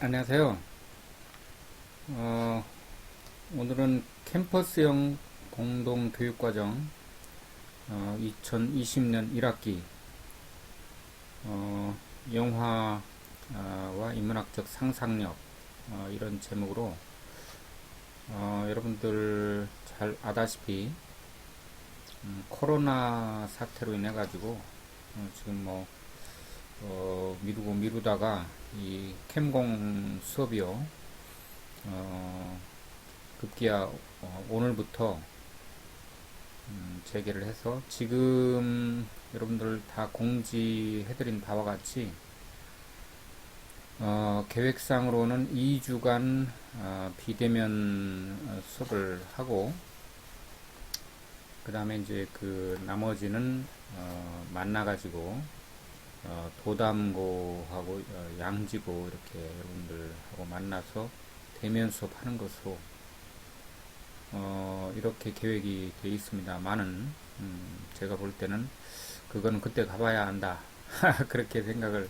안녕하세요. 어, 오늘은 캠퍼스형 공동교육과정 2020년 1학기 영화와 인문학적 상상력 이런 제목으로 여러분들 잘 아다시피 코로나 사태로 인해 가지고 지금 뭐 미루고 미루다가 이 캠공 수업이요 급기야 오늘부터 재개를 해서 지금 여러분들 다 공지해드린 바와 같이 계획상으로는 2주간 비대면 수업을 하고 그 다음에 이제 그 나머지는 만나가지고 도담고하고 양지고 이렇게 여러분들하고 만나서 대면 수업하는 것으로 이렇게 계획이 되어 있습니다만은 제가 볼 때는 그거는 그때 가봐야 한다 그렇게 생각을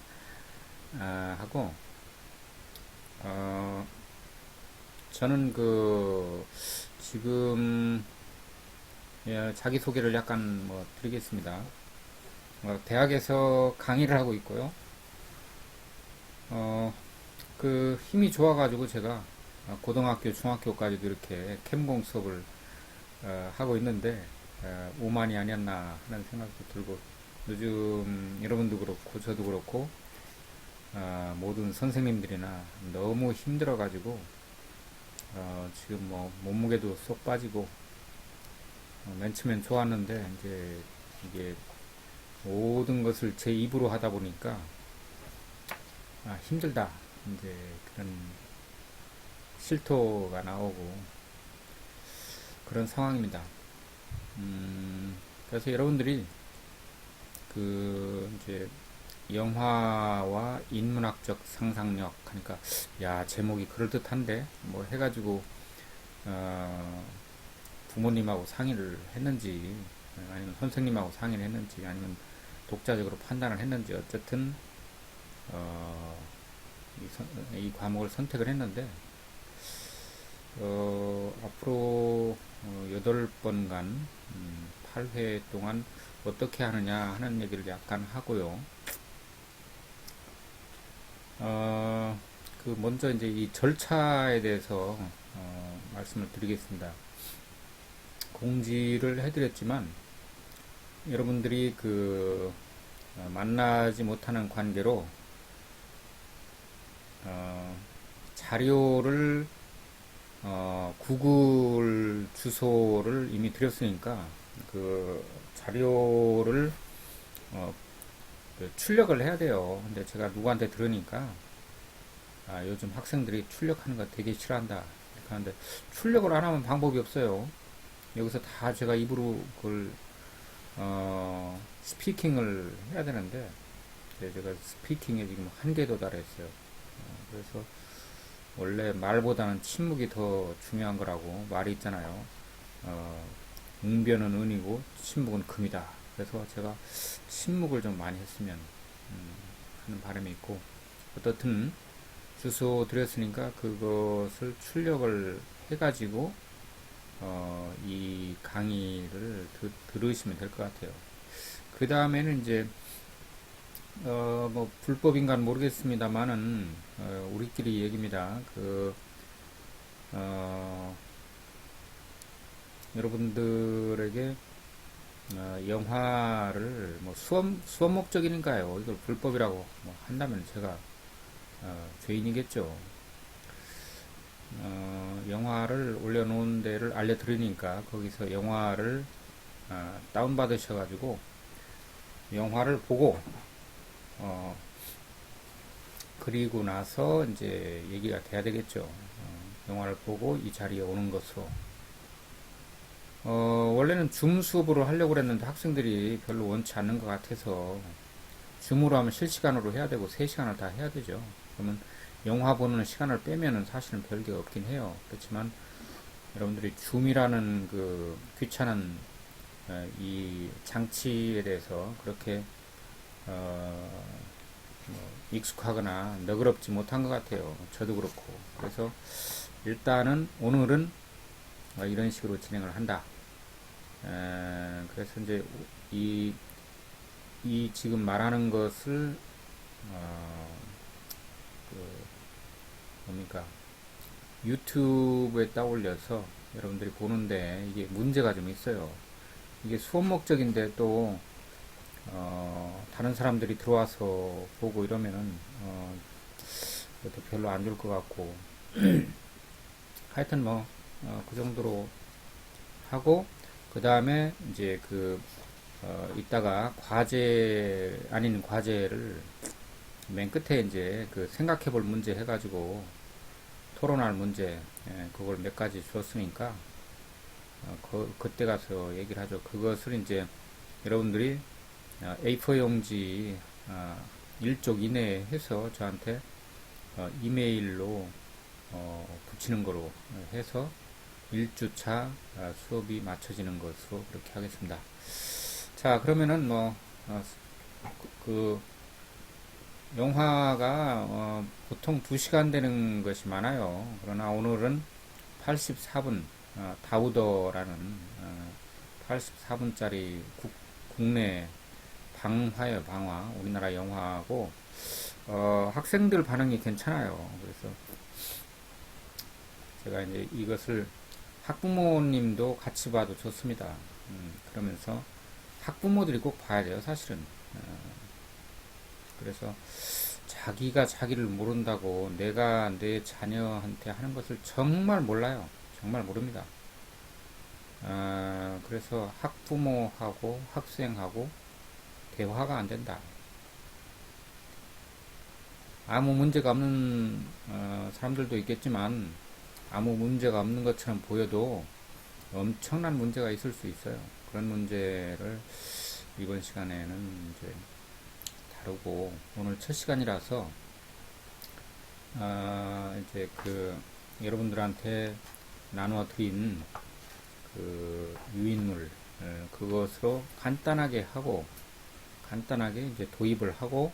하고 저는 그 지금 자기소개를 약간 뭐 드리겠습니다. 대학에서 강의를 하고 있고요. 그 힘이 좋아가지고 제가 고등학교, 중학교까지도 이렇게 캠공 수업을 하고 있는데 오만이 아니었나 하는 생각도 들고 요즘 여러분도 그렇고 저도 그렇고 모든 선생님들이나 너무 힘들어가지고 지금 뭐 몸무게도 쏙 빠지고 맨 처음엔 좋았는데 이제 이게 모든 것을 제 입으로 하다 보니까 힘들다 이제 그런 실토가 나오고 그런 상황입니다. 그래서 여러분들이 그 이제 영화와 인문학적 상상력 하니까 야 제목이 그럴듯한데 뭐 해가지고 부모님하고 상의를 했는지 아니면 선생님하고 상의를 했는지 아니면 독자적으로 판단을 했는지 어쨌든 이 과목을 선택을 했는데 앞으로 8번간 8회 동안 어떻게 하느냐 하는 얘기를 약간 하고요. 그 먼저 이제 이 절차에 대해서 말씀을 드리겠습니다. 공지를 해드렸지만 여러분들이 그 만나지 못하는 관계로 자료를 구글 주소를 이미 드렸으니까 그 자료를 그 출력을 해야 돼요. 근데 제가 누구한테 들으니까 요즘 학생들이 출력하는 거 되게 싫어한다. 이렇게 하는데 출력을 안 하면 방법이 없어요. 여기서 다 제가 입으로 그걸 스피킹을 해야 되는데 제가 스피킹에 지금 한계에 도달했어요. 그래서 원래 말보다는 침묵이 더 중요한 거라고 말이 있잖아요. 웅변은 은이고 침묵은 금이다. 그래서 제가 침묵을 좀 많이 했으면 하는 바람이 있고 어떻든 주소 드렸으니까 그것을 출력을 해가지고 이 강의를 들으시면 될 것 같아요. 그 다음에는 이제 뭐 불법인가는 모르겠습니다만은 우리끼리 얘기입니다. 그 여러분들에게 영화를 뭐 수업 목적인가요? 이걸 불법이라고 뭐 한다면 제가 죄인이겠죠. 영화를 올려놓은 데를 알려드리니까 거기서 영화를 다운받으셔가지고 영화를 보고 그리고 나서 이제 얘기가 돼야 되겠죠. 영화를 보고 이 자리에 오는 것으로. 원래는 줌 수업으로 하려고 그랬는데 학생들이 별로 원치 않는 것 같아서 줌으로 하면 실시간으로 해야 되고 3시간을 다 해야 되죠. 그러면 영화 보는 시간을 빼면은 사실은 별게 없긴 해요. 그렇지만 여러분들이 줌이라는 그 귀찮은 이 장치에 대해서 그렇게 익숙하거나 너그럽지 못한 것 같아요. 저도 그렇고. 그래서 일단은 오늘은 이런 식으로 진행을 한다. 그래서 이제 이, 이 지금 말하는 것을 그 뭡니까 유튜브에 따올려서 여러분들이 보는데 이게 문제가 좀 있어요. 이게 수업 목적인데 또 다른 사람들이 들어와서 보고 이러면은 그것도 별로 안 좋을 것 같고 하여튼 뭐 그 정도로 하고 그 다음에 이제 이따가 과제 아닌 과제를 맨 끝에 이제 그 생각해 볼 문제 해가지고 토론할 문제 그걸 몇 가지 주었으니까 그때 가서 얘기를 하죠. 그것을 이제 여러분들이 A4 용지 1쪽 이내에 해서 저한테 이메일로 붙이는 거로 해서 1주차 수업이 마쳐지는 것으로 그렇게 하겠습니다. 자, 그러면은 그 영화가 보통 2시간 되는 것이 많아요. 그러나 오늘은 84분 다우더라는 84분짜리 국내 방화예요. 방화. 우리나라 영화고 학생들 반응이 괜찮아요. 그래서 제가 이제 이것을 학부모님도 같이 봐도 좋습니다. 그러면서 학부모들이 꼭 봐야 돼요. 사실은. 그래서 자기가 자기를 모른다고 내가 내 자녀한테 하는 것을 정말 몰라요. 정말 모릅니다. 그래서 학부모하고 학생하고 대화가 안 된다. 아무 문제가 없는 사람들도 있겠지만 아무 문제가 없는 것처럼 보여도 엄청난 문제가 있을 수 있어요. 그런 문제를 이번 시간에는 이제 다루고 오늘 첫 시간이라서 이제 여러분들한테 나누어 드린 그 유인물 그것으로 간단하게 하고 간단하게 이제 도입을 하고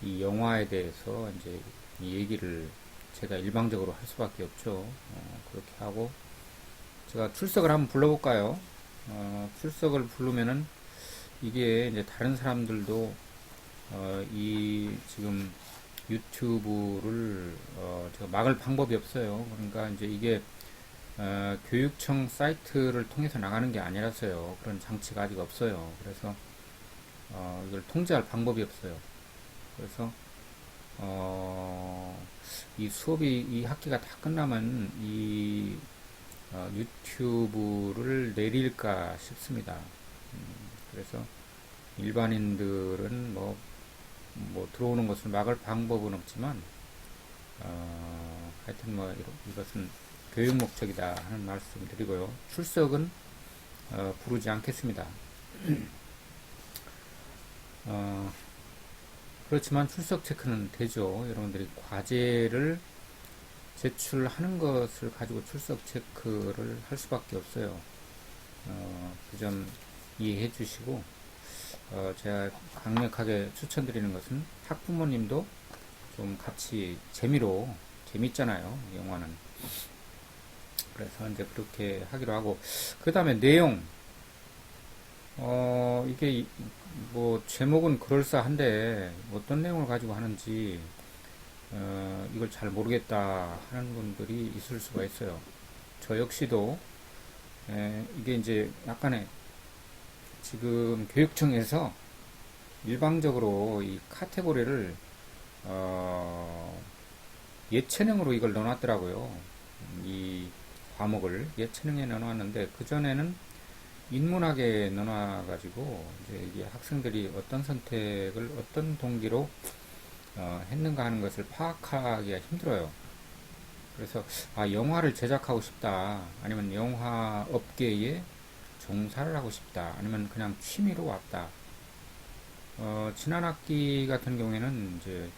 이 영화에 대해서 이제 이 얘기를 제가 일방적으로 할 수밖에 없죠. 그렇게 하고 제가 출석을 한번 불러볼까요? 출석을 부르면은 이게 이제 다른 사람들도 이 지금 유튜브를 제가 막을 방법이 없어요. 그러니까 이제 이게 교육청 사이트를 통해서 나가는 게 아니라서요. 그런 장치가 아직 없어요. 그래서 이걸 통제할 방법이 없어요. 그래서 이 수업이 이 학기가 다 끝나면 이 유튜브를 내릴까 싶습니다. 그래서 일반인들은 뭐 들어오는 것을 막을 방법은 없지만 하여튼 이것은 교육 목적이다 하는 말씀 드리고요. 출석은 부르지 않겠습니다. 그렇지만 출석 체크는 되죠. 여러분들이 과제를 제출하는 것을 가지고 출석 체크를 할 수밖에 없어요. 그 점 이해해 주시고 제가 강력하게 추천드리는 것은 학부모님도 좀 같이 재밌잖아요. 영화는. 그래서 이제 그렇게 하기로 하고 그 다음에 내용 이게 제목은 그럴싸한데 어떤 내용을 가지고 하는지 이걸 잘 모르겠다 하는 분들이 있을 수가 있어요. 저 역시도 이게 이제 약간의 지금 교육청에서 일방적으로 이 카테고리를 예체능으로 이걸 넣어놨더라고요. 이 과목을 예체능에 넣어놨는데 그전에는 인문학에 넣어놔가지고 이제 이게 학생들이 어떤 선택을 어떤 동기로 했는가 하는 것을 파악하기가 힘들어요. 그래서 영화를 제작하고 싶다 아니면 영화 업계에 종사를 하고 싶다 아니면 그냥 취미로 왔다. 지난 학기 같은 경우에는 이제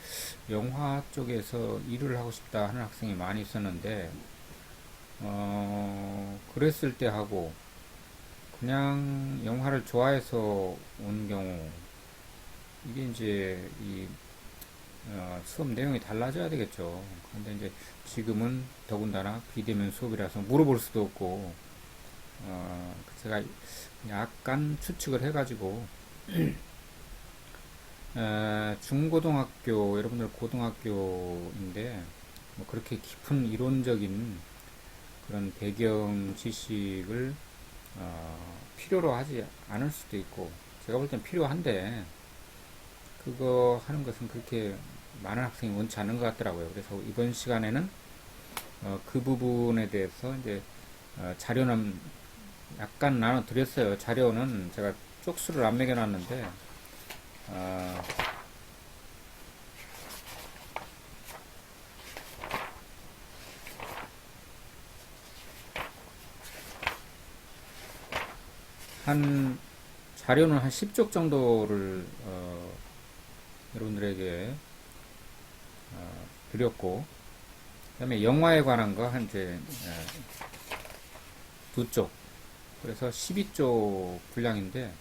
영화 쪽에서 일을 하고 싶다 하는 학생이 많이 있었는데 그랬을 때 하고 그냥 영화를 좋아해서 온 경우 이게 이제 수업 내용이 달라져야 되겠죠. 그런데 이제 지금은 더군다나 비대면 수업이라서 물어볼 수도 없고, 제가 약간 추측을 해가지고, 중고등학교, 여러분들 고등학교인데, 뭐 그렇게 깊은 이론적인 그런 배경 지식을 필요로 하지 않을 수도 있고, 제가 볼 땐 필요한데, 그거 하는 것은 그렇게 많은 학생이 원치 않는 것 같더라고요. 그래서 이번 시간에는 그 부분에 대해서 이제 자료는 약간 나눠드렸어요. 자료는 제가 쪽수를 안 매겨놨는데 어, 한 자료는 한 10쪽 정도를 여러분들에게 드렸고, 그다음에 영화에 관한 거 한 이제 2쪽, 그래서 12쪽 분량인데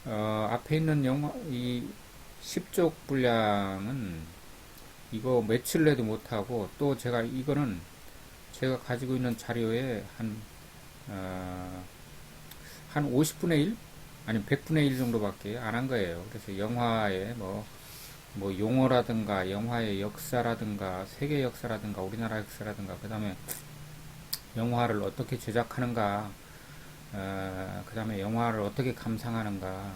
앞에 있는 영화 이 10쪽 분량은 이거 며칠 내도 못하고, 또 제가 이거는 제가 가지고 있는 자료에 한 50분의 1? 아니면 100분의 1 정도밖에 안 한 거예요. 그래서 영화의 뭐 용어라든가 영화의 역사라든가 세계 역사라든가 우리나라 역사라든가, 그 다음에 영화를 어떻게 제작하는가, 그 다음에 영화를 어떻게 감상하는가,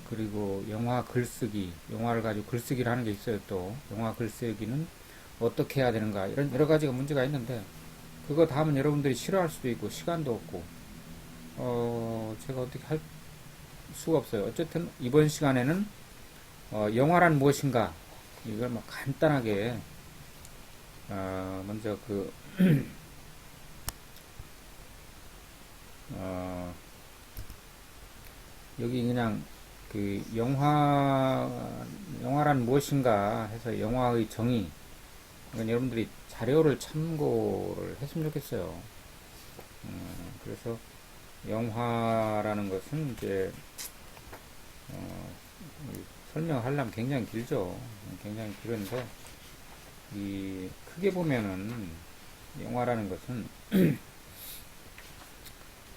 그리고 영화 글쓰기, 영화를 가지고 글쓰기를 하는 게 있어요. 또 영화 글쓰기는 어떻게 해야 되는가, 이런 여러 가지가 문제가 있는데, 그거 다 하면 여러분들이 싫어할 수도 있고 시간도 없고 제가 어떻게 할 수가 없어요. 어쨌든 이번 시간에는 영화란 무엇인가, 이걸 막 간단하게 먼저 여기 그냥 영화란 무엇인가 해서 영화의 정의, 이건 여러분들이 자료를 참고를 했으면 좋겠어요. 그래서 영화라는 것은 이제 설명하려면 굉장히 길죠. 굉장히 길은데, 크게 보면은 영화라는 것은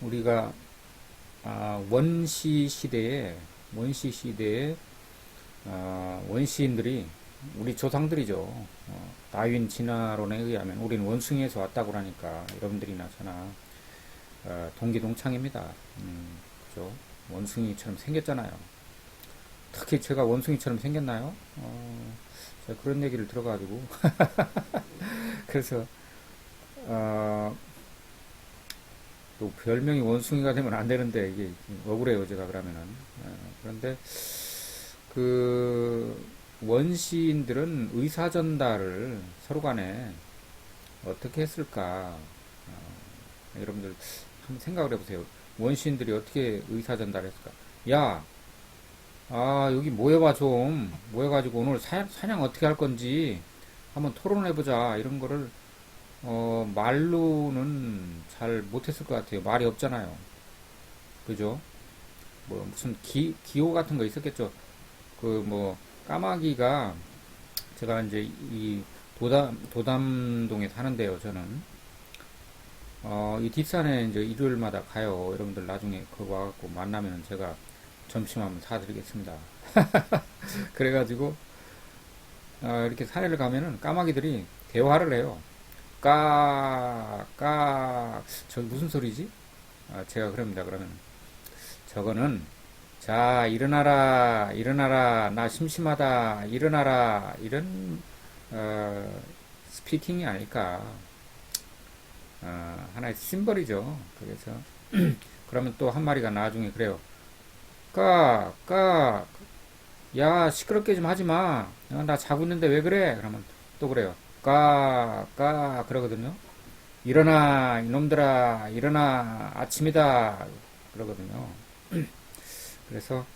우리가 원시 시대에 원시인들이 우리 조상들이죠. 다윈 진화론에 의하면 우리는 원숭이에서 왔다고 하니까 여러분들이나 저나 동기동창입니다. 그죠? 원숭이처럼 생겼잖아요. 특히 제가 원숭이처럼 생겼나요? 제가 그런 얘기를 들어가지고 그래서 또 별명이 원숭이가 되면 안 되는데 이게 억울해요, 제가 그러면은. 그런데 그 원시인들은 의사 전달을 서로 간에 어떻게 했을까? 여러분들 한번 생각을 해보세요. 원시인들이 어떻게 의사 전달했을까? 야, 여기 모여봐 좀. 모여가지고 오늘 사냥 어떻게 할 건지 한번 토론해보자. 이런 거를 말로는 잘 못했을 것 같아요. 말이 없잖아요. 그죠? 뭐 무슨 기호 같은 거 있었겠죠. 까마귀가, 제가 이제 이 도담동에 사는데요, 저는. 이 뒷산에 이제 일요일마다 가요. 여러분들 나중에 거기 와갖고 만나면 제가 점심 한번 사드리겠습니다. 그래가지고, 이렇게 산에를 가면은 까마귀들이 대화를 해요. 저 무슨 소리지? 제가 그럽니다. 그러면 저거는, 자, 일어나라, 일어나라, 나 심심하다, 일어나라, 이런 스피킹이 아닐까. 하나의 심벌이죠. 그래서 그러면 또 한 마리가 나중에 그래요. 야, 시끄럽게 좀 하지 마. 나 자고 있는데 왜 그래? 그러면 또 그래요. 그러거든요. 일어나, 이놈들아, 일어나, 아침이다. 그러거든요. 그래서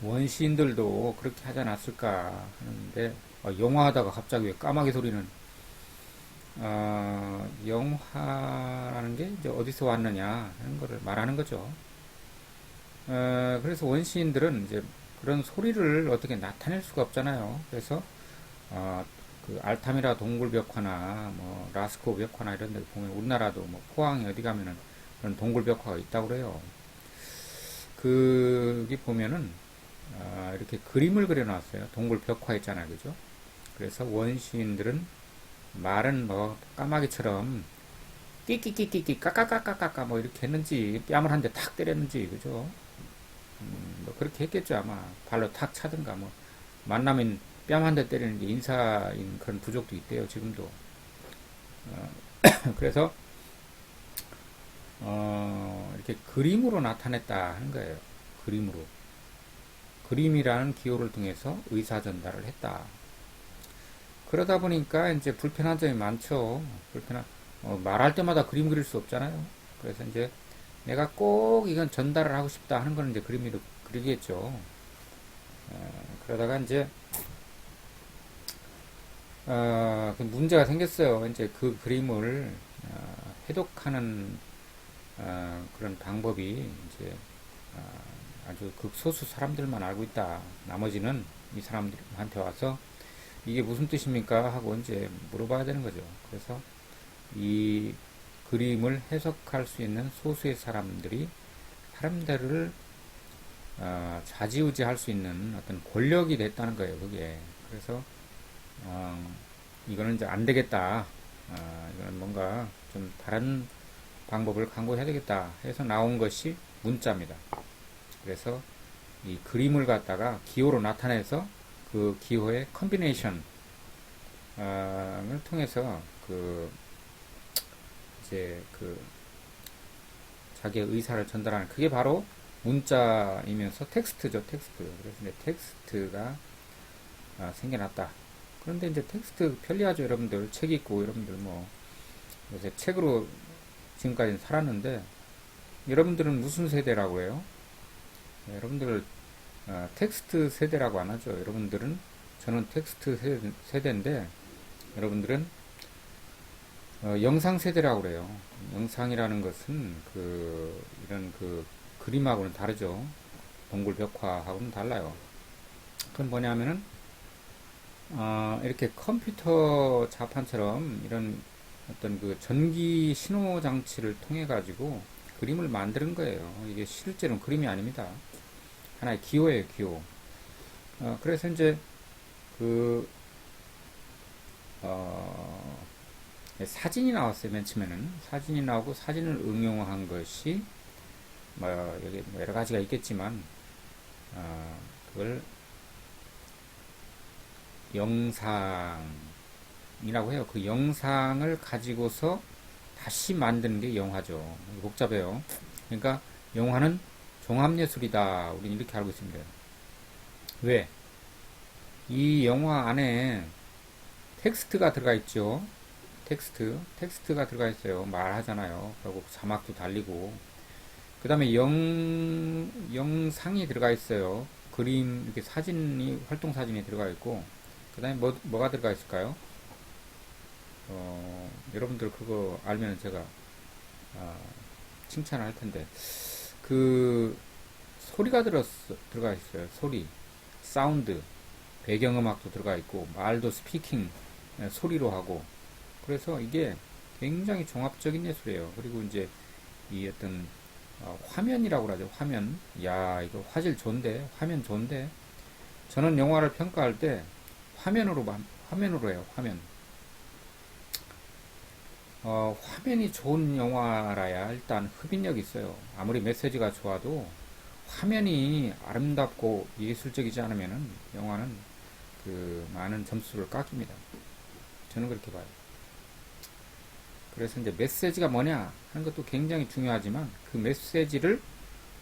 원시인들도 그렇게 하지 않았을까 하는데, 영화하다가 갑자기 왜 까마귀 소리는, 영화라는 게 이제 어디서 왔느냐 하는 거를 말하는 거죠. 그래서 원시인들은 이제 그런 소리를 어떻게 나타낼 수가 없잖아요. 그래서 그 알타미라 동굴벽화나 뭐 라스코 벽화나 이런 데 보면 우리나라도 뭐 포항에 어디 가면은 그런 동굴벽화가 있다고 그래요. 그기 보면은 이렇게 그림을 그려놨어요. 동굴벽화 있잖아요, 그죠? 그래서 원시인들은 말은 뭐 까마귀처럼 끼끼끼끼끼 까까까까까까 뭐 이렇게 했는지 뺨을 한 대 탁 때렸는지 그죠? 뭐 그렇게 했겠죠 아마. 발로 탁 차든가 뭐 만나면 뺨 한 대 때리는 게 인사인 그런 부족도 있대요 지금도. 그래서 이렇게 그림으로 나타냈다 하는 거예요. 그림으로. 그림이라는 기호를 통해서 의사 전달을 했다. 그러다 보니까 이제 불편한 점이 많죠. 말할 때마다 그림 그릴 수 없잖아요. 그래서 이제 내가 꼭 이건 전달을 하고 싶다 하는 거는 이제 그림으로 그리겠죠. 그러다가 이제 그 문제가 생겼어요. 이제 그 그림을 해독하는 그런 방법이 이제 아주 극소수 사람들만 알고 있다. 나머지는 이 사람들한테 와서 이게 무슨 뜻입니까? 하고 이제 물어봐야 되는 거죠. 그래서 이 그림을 해석할 수 있는 소수의 사람들을 좌지우지할 수 있는 어떤 권력이 됐다는 거예요. 그게. 그래서 이거는 이제 안 되겠다. 이거는 뭔가 좀 다른 방법을 강구해야 되겠다 해서 나온 것이 문자입니다. 그래서 이 그림을 갖다가 기호로 나타내서 그 기호의 컨비네이션을 통해서 이제 자기의 의사를 전달하는 그게 바로 문자이면서 텍스트죠, 텍스트. 그래서 이제 텍스트가 생겨났다. 그런데 이제 텍스트 편리하죠, 여러분들. 책 읽고 여러분들 뭐 요새 책으로 지금까지 살았는데 여러분들은 무슨 세대라고 해요? 여러분들 텍스트 세대라고 안 하죠. 여러분들은 저는 텍스트 세대인데 여러분들은 영상 세대라고 그래요. 영상이라는 것은 이런 그림하고는 다르죠. 동굴 벽화하고는 달라요. 그건 뭐냐면은 이렇게 컴퓨터 자판처럼 이런 어떤 그 전기 신호 장치를 통해 가지고 그림을 만드는 거예요. 이게 실제로는 그림이 아닙니다. 하나의 기호예요, 기호. 그래서 이제 사진이 나왔어요. 맨 처음에는 사진이 나오고 사진을 응용한 것이 뭐 여기 뭐 여러 가지가 있겠지만 그걸 영상이라고 해요. 그 영상을 가지고서 다시 만드는 게 영화죠. 복잡해요. 그러니까 영화는 종합예술이다. 우리는 이렇게 알고 있습니다. 왜? 이 영화 안에 텍스트가 들어가 있죠. 텍스트가 들어가 있어요. 말하잖아요. 그리고 자막도 달리고. 그 다음에 영상이 들어가 있어요. 그림, 이렇게 활동 사진이 들어가 있고. 그 다음에 뭐가 들어가 있을까요? 여러분들 그거 알면 제가, 칭찬을 할 텐데. 소리가 들어가 있어요. 소리, 사운드, 배경음악도 들어가 있고, 말도 스피킹, 소리로 하고. 그래서 이게 굉장히 종합적인 예술이에요. 그리고 이제 이 어떤 화면이라고 하죠. 화면. 야, 이거 화질 좋은데, 화면 좋은데. 저는 영화를 평가할 때 화면으로 해요. 화면. 화면이 좋은 영화라야 일단 흡인력이 있어요. 아무리 메시지가 좋아도 화면이 아름답고 예술적이지 않으면은 영화는 많은 점수를 깎입니다. 저는 그렇게 봐요. 그래서 이제 메시지가 뭐냐 하는 것도 굉장히 중요하지만 그 메시지를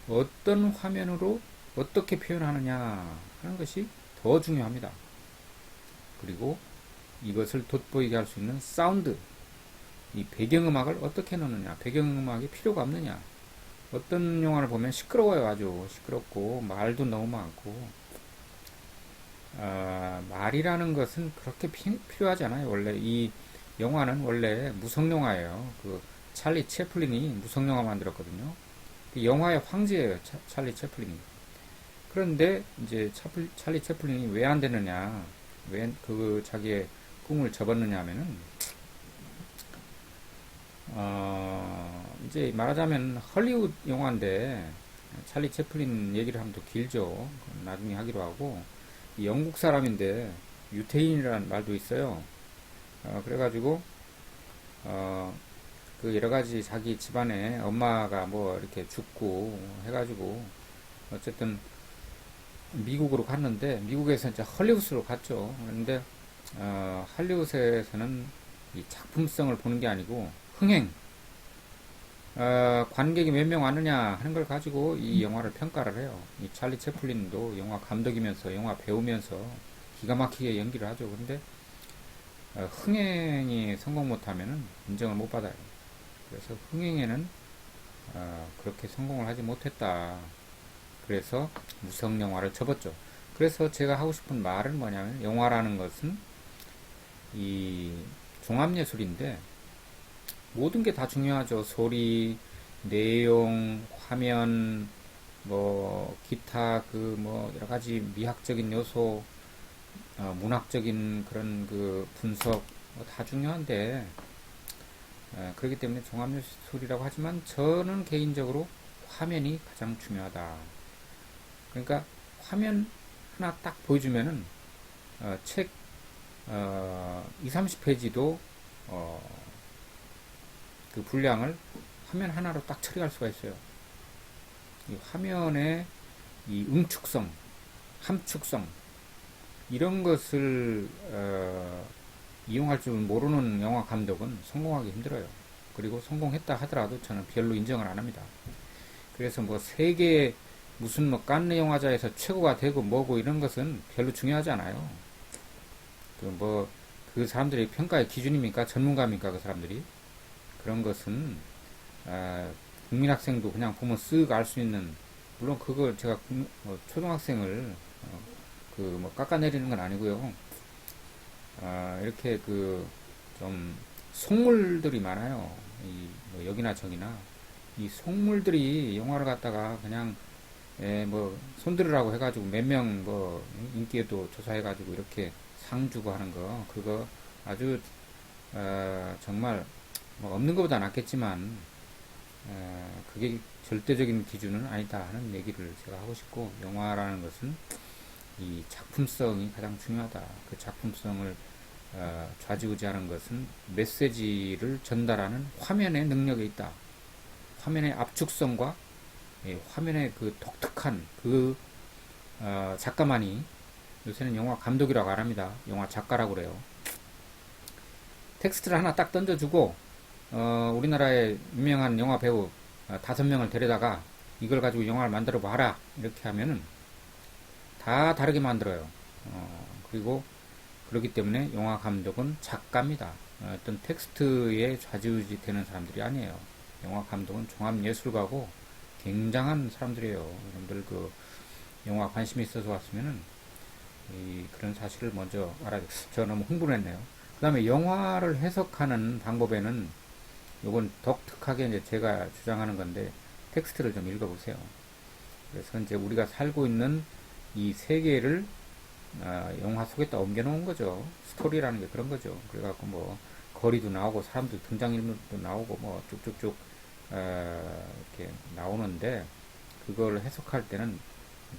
어떤 화면으로 어떻게 표현하느냐 하는 것이 더 중요합니다. 그리고 이것을 돋보이게 할 수 있는 사운드, 이 배경음악을 어떻게 넣느냐, 배경음악이 필요가 없느냐. 어떤 영화를 보면 시끄러워요. 아주 시끄럽고 말도 너무 많고 말이라는 것은 그렇게 필요하지 않아요. 원래 이 영화는 원래 무성영화예요. 찰리 채플린이 무성영화 만들었거든요. 영화의 황제예요. 찰리 채플린이. 그런데 이제 찰리 채플린이 왜 안 되느냐, 왜 그 자기의 꿈을 접었느냐 하면은, 이제 말하자면 헐리우드 영화인데, 찰리 채플린 얘기를 하면 또 길죠. 나중에 하기로 하고, 이 영국 사람인데, 유태인이라는 말도 있어요. 그래가지고, 어, 그 여러 가지 자기 집안에 엄마가 뭐 이렇게 죽고 해가지고, 어쨌든 미국으로 갔는데, 미국에서 이제 헐리우드로 갔죠. 그런데, 할리우드에서는 이 작품성을 보는 게 아니고, 흥행, 관객이 몇 명 왔느냐 하는 걸 가지고 이 영화를 평가를 해요. 이 찰리 채플린도 영화 감독이면서 영화 배우면서 기가 막히게 연기를 하죠. 근데 흥행이 성공 못하면은 인정을 못 받아요. 그래서 흥행에는 그렇게 성공을 하지 못했다. 그래서 무성 영화를 접었죠. 그래서 제가 하고 싶은 말은 뭐냐면, 영화라는 것은 이 종합예술인데 모든 게 다 중요하죠. 소리, 내용, 화면, 뭐 기타 그 뭐 여러 가지 미학적인 요소, 문학적인 그런 그 분석 뭐다 중요한데, 그렇기 때문에 종합예술이라고 하지만 저는 개인적으로 화면이 가장 중요하다. 그러니까 화면 하나 딱 보여주면은 책 2, 30페이지도 그 분량을 화면 하나로 딱 처리할 수가 있어요. 이 화면의 이 응축성, 함축성, 이런 것을 이용할 줄 모르는 영화 감독은 성공하기 힘들어요. 그리고 성공했다 하더라도 저는 별로 인정을 안 합니다. 그래서 뭐 세계 무슨 뭐 칸느 영화제에서 최고가 되고 뭐고 이런 것은 별로 중요하지 않아요. 그 사람들의 평가의 기준입니까? 전문가입니까? 그 사람들이? 그런 것은 국민학생도 그냥 보면 쓱 알 수 있는, 물론 그걸 제가 초등학생을 그 뭐 깎아내리는 건 아니고요. 이렇게 그 좀 속물들이 많아요. 뭐 여기나 저기나 이 속물들이 영화를 갖다가 그냥 뭐 손들으라고 해가지고 몇 명 뭐 인기에도 조사해가지고 이렇게 상 주고 하는 거, 그거 아주 정말 뭐 없는 것보다 낫겠지만 그게 절대적인 기준은 아니다 하는 얘기를 제가 하고 싶고, 영화라는 것은 이 작품성이 가장 중요하다. 그 작품성을 좌지우지하는 것은 메시지를 전달하는 화면의 능력에 있다. 화면의 압축성과 화면의 그 독특한 그 작가만이, 요새는 영화 감독이라고 안 합니다. 영화 작가라고 그래요. 텍스트를 하나 딱 던져주고 우리나라의 유명한 영화 배우 5명을 데려다가 이걸 가지고 영화를 만들어 봐라 이렇게 하면은 다 다르게 만들어요. 그리고 그렇기 때문에 영화 감독은 작가입니다. 어떤 텍스트에 좌지우지 되는 사람들이 아니에요. 영화 감독은 종합예술가고 굉장한 사람들이에요. 여러분들 그 영화 관심이 있어서 왔으면은 그런 사실을 먼저 알아야 돼요. 제가 너무 흥분을 했네요. 그 다음에 영화를 해석하는 방법에는, 이건 독특하게 이제 제가 주장하는 건데, 텍스트를 좀 읽어보세요. 그래서 이제 우리가 살고 있는 이 세계를 영화 속에다 옮겨놓은 거죠. 스토리라는 게 그런 거죠. 그래갖고 뭐 거리도 나오고 사람들 등장인물도 나오고 뭐 쭉쭉쭉 이렇게 나오는데, 그걸 해석할 때는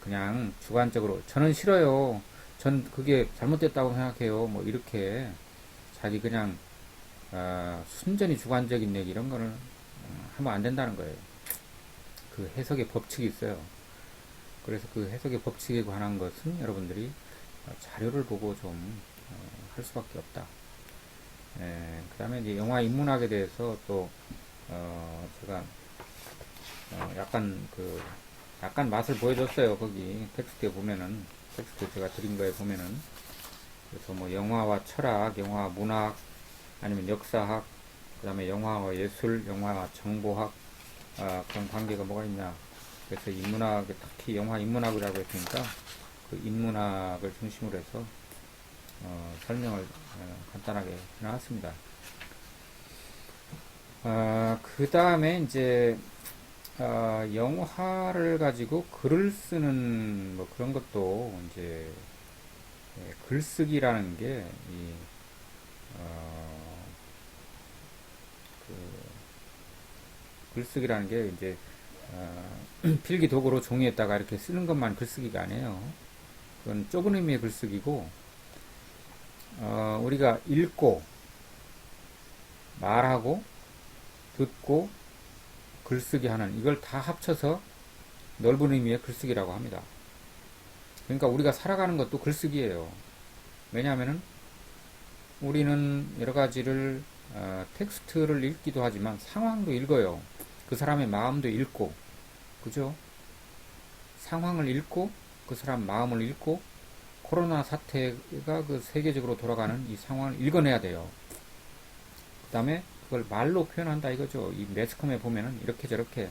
그냥 주관적으로 저는 싫어요, 전 그게 잘못됐다고 생각해요, 뭐 이렇게 자기 그냥 순전히 주관적인 얘기 이런 거는 하면 안 된다는 거예요. 그 해석의 법칙이 있어요. 그래서 그 해석의 법칙에 관한 것은 여러분들이 자료를 보고 좀 할 수밖에 없다. 그 다음에 이제 영화 인문학에 대해서 또 제가 약간 맛을 보여줬어요. 거기 텍스트에 보면은, 텍스트 제가 드린 거에 보면은, 그래서 뭐 영화와 철학, 영화 문학, 아니면 역사학, 그 다음에 영화와 예술, 영화와 정보학, 그런 관계가 뭐가 있냐. 그래서 인문학에, 특히 영화 인문학이라고 했으니까 그 인문학을 중심으로 해서 설명을 간단하게 해놨습니다. 그 다음에 이제 영화를 가지고 글을 쓰는 뭐 그런 것도 이제 글쓰기라는 게 어, 그 글쓰기라는 게 이제 필기 도구로 종이에다가 이렇게 쓰는 것만 글쓰기가 아니에요. 그건 좁은 의미의 글쓰기고 우리가 읽고 말하고 듣고 글쓰기 하는 이걸 다 합쳐서 넓은 의미의 글쓰기라고 합니다. 그러니까 우리가 살아가는 것도 글쓰기예요. 왜냐하면은 우리는 여러 가지를 텍스트를 읽기도 하지만 상황도 읽어요. 그 사람의 마음도 읽고, 그죠? 상황을 읽고 그 사람 마음을 읽고 코로나 사태가 그 세계적으로 돌아가는 이 상황을 읽어내야 돼요. 그 다음에 그걸 말로 표현한다 이거죠. 이 매스컴에 보면은 이렇게 저렇게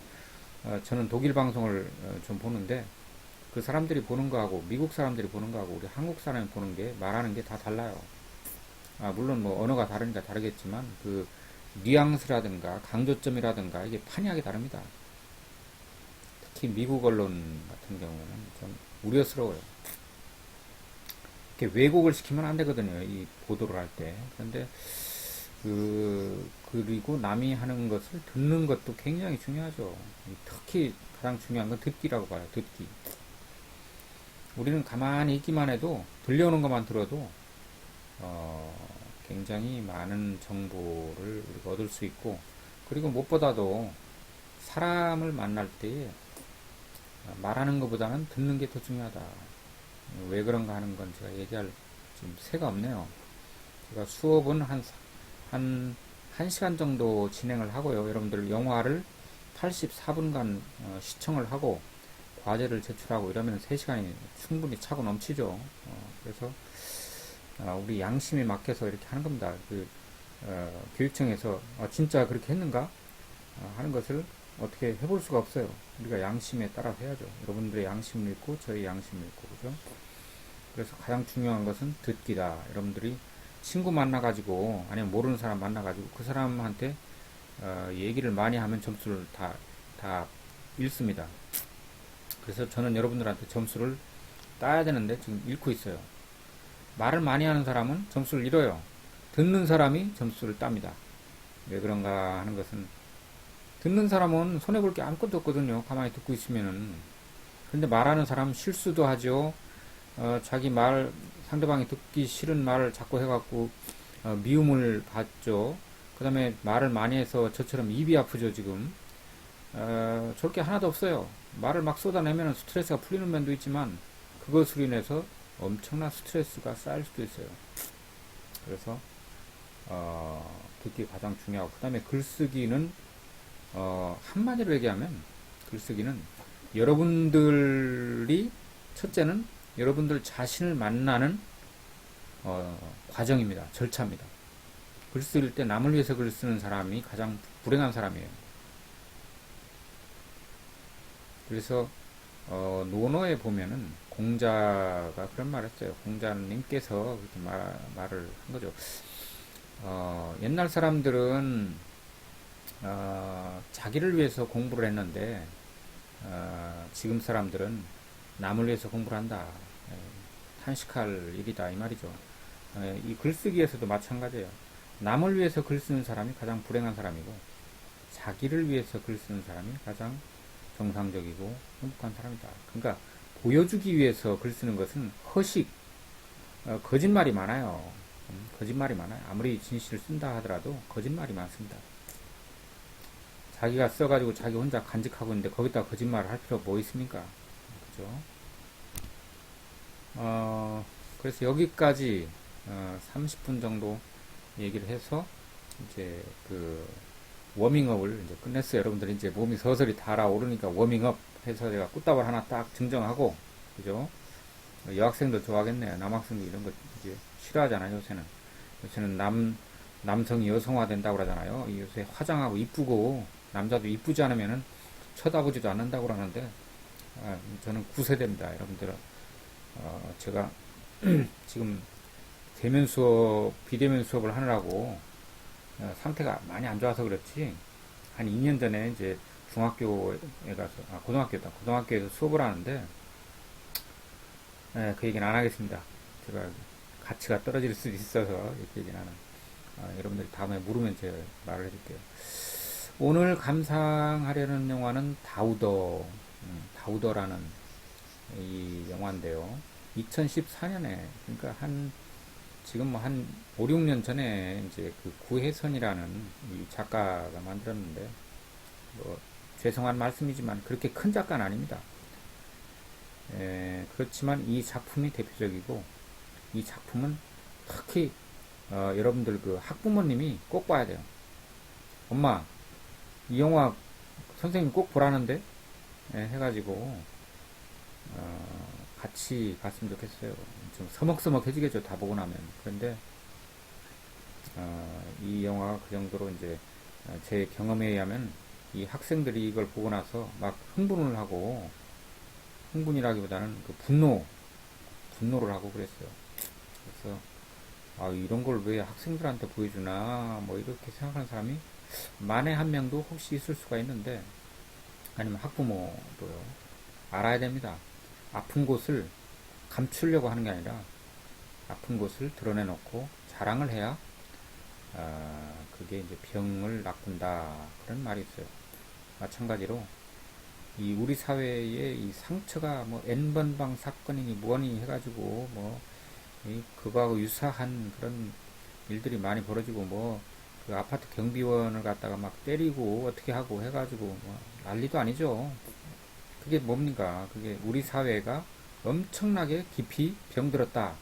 저는 독일 방송을 좀 보는데 그 사람들이 보는 거하고 미국 사람들이 보는 거하고 우리 한국 사람이 보는 게 말하는 게 다 달라요. 물론 뭐 언어가 다르니까 다르겠지만 그 뉘앙스라든가 강조점이라든가 이게 판이하게 다릅니다. 특히 미국 언론 같은 경우는 좀 우려스러워요. 이렇게 왜곡을 시키면 안 되거든요. 이 보도를 할 때. 그런데 그리고 남이 하는 것을 듣는 것도 굉장히 중요하죠. 특히 가장 중요한 건 듣기라고 봐요. 듣기. 우리는 가만히 있기만 해도 들려오는 것만 들어도 굉장히 많은 정보를 우리가 얻을 수 있고 그리고 무엇보다도 사람을 만날 때에 말하는 것보다는 듣는 게 더 중요하다. 왜 그런가 하는 건 제가 얘기할 지금 새가 없네요. 제가 수업은 한 1시간 정도 진행을 하고요. 여러분들 영화를 84분간 시청을 하고 과제를 제출하고 이러면 3시간이 충분히 차고 넘치죠. 그래서 우리 양심에 맡겨서 이렇게 하는 겁니다. 교육청에서 진짜 그렇게 했는가 하는 것을 어떻게 해볼 수가 없어요. 우리가 양심에 따라 해야죠. 여러분들의 양심을 믿고 저희 양심을 믿고 그죠? 그래서 가장 중요한 것은 듣기다. 여러분들이 친구 만나가지고 아니면 모르는 사람 만나가지고 그 사람한테 얘기를 많이 하면 점수를 다 읽습니다. 그래서 저는 여러분들한테 점수를 따야 되는데 지금 잃고 있어요. 말을 많이 하는 사람은 점수를 잃어요. 듣는 사람이 점수를 땁니다. 왜 그런가 하는 것은 듣는 사람은 손해볼 게 아무것도 없거든요. 가만히 듣고 있으면은. 근데 말하는 사람은 실수도 하죠. 자기 말 상대방이 듣기 싫은 말을 자꾸 해갖고 미움을 받죠. 그 다음에 말을 많이 해서 저처럼 입이 아프죠 지금. 좋을 게 하나도 없어요. 말을 막 쏟아내면 스트레스가 풀리는 면도 있지만 그것으로 인해서 엄청난 스트레스가 쌓일 수도 있어요. 그래서 듣기 가장 중요하고 그 다음에 글쓰기는 한마디로 얘기하면 글쓰기는 여러분들이 첫째는 여러분들 자신을 만나는 과정입니다. 절차입니다. 글 쓸 때 남을 위해서 글 쓰는 사람이 가장 불행한 사람이에요. 그래서 논어에 보면은 공자가 그런 말을 했어요. 공자님께서 그렇게 말을 한 거죠. 옛날 사람들은 자기를 위해서 공부를 했는데 지금 사람들은 남을 위해서 공부를 한다. 탄식할 일이다 이 말이죠. 이 글쓰기에서도 마찬가지예요. 남을 위해서 글 쓰는 사람이 가장 불행한 사람이고 자기를 위해서 글 쓰는 사람이 가장 정상적이고 행복한 사람이다. 그러니까 보여주기 위해서 글 쓰는 것은 허식, 거짓말이 많아요. 거짓말이 많아요. 아무리 진실을 쓴다 하더라도 거짓말이 많습니다. 자기가 써가지고 자기 혼자 간직하고 있는데 거기다 거짓말을 할 필요 뭐 있습니까? 그죠? 그래서 여기까지 30분 정도 얘기를 해서 이제 그 워밍업을 이제 끝냈어요. 여러분들이 이제 몸이 서서히 달아오르니까 워밍업 해서 제가 꽃다발 하나 딱 증정하고, 그죠? 여학생들 좋아하겠네요. 남학생들 이런 거 이제 싫어하잖아요, 요새는. 요새는 남성이 여성화 된다고 그러잖아요. 요새 화장하고 이쁘고, 남자도 이쁘지 않으면은 쳐다보지도 않는다고 그러는데, 저는 9세대입니다, 여러분들. 제가 지금 대면 수업, 비대면 수업을 하느라고 상태가 많이 안 좋아서 그렇지, 한 2년 전에 이제 중학교에 가서, 고등학교다. 고등학교에서 수업을 하는데, 그 얘기는 안 하겠습니다. 제가 가치가 떨어질 수도 있어서 이렇게 얘기는 안 합니다. 여러분들이 다음에 물으면 제가 말을 해줄게요. 오늘 감상하려는 영화는 다우더라는 이 영화인데요. 2014년에, 그러니까 지금 뭐 한 5, 6년 전에 이제 그 구혜선이라는 이 작가가 만들었는데, 뭐, 죄송한 말씀이지만 그렇게 큰 작가는 아닙니다. 그렇지만 이 작품이 대표적이고, 이 작품은 특히, 여러분들 그 학부모님이 꼭 봐야 돼요. 엄마, 이 영화 선생님 꼭 보라는데? 해가지고, 같이 봤으면 좋겠어요. 좀 서먹서먹해지겠죠, 다 보고 나면. 그런데, 이 영화가 그 정도로 이제, 제 경험에 의하면, 이 학생들이 이걸 보고 나서 막 흥분을 하고, 흥분이라기보다는 그 분노를 하고 그랬어요. 그래서, 이런 걸 왜 학생들한테 보여주나, 뭐, 이렇게 생각하는 사람이 만에 한 명도 혹시 있을 수가 있는데, 아니면 학부모도요. 알아야 됩니다. 아픈 곳을 감추려고 하는 게 아니라, 아픈 곳을 드러내놓고 자랑을 해야, 그게 이제 병을 낚는다. 그런 말이 있어요. 마찬가지로, 이 우리 사회의 이 상처가 뭐 N번방 사건이니 뭐니 해가지고, 뭐, 그거하고 유사한 그런 일들이 많이 벌어지고, 뭐, 그 아파트 경비원을 갖다가 막 때리고 어떻게 하고 해가지고 뭐 난리도 아니죠. 그게 뭡니까? 그게 우리 사회가 엄청나게 깊이 병들었다.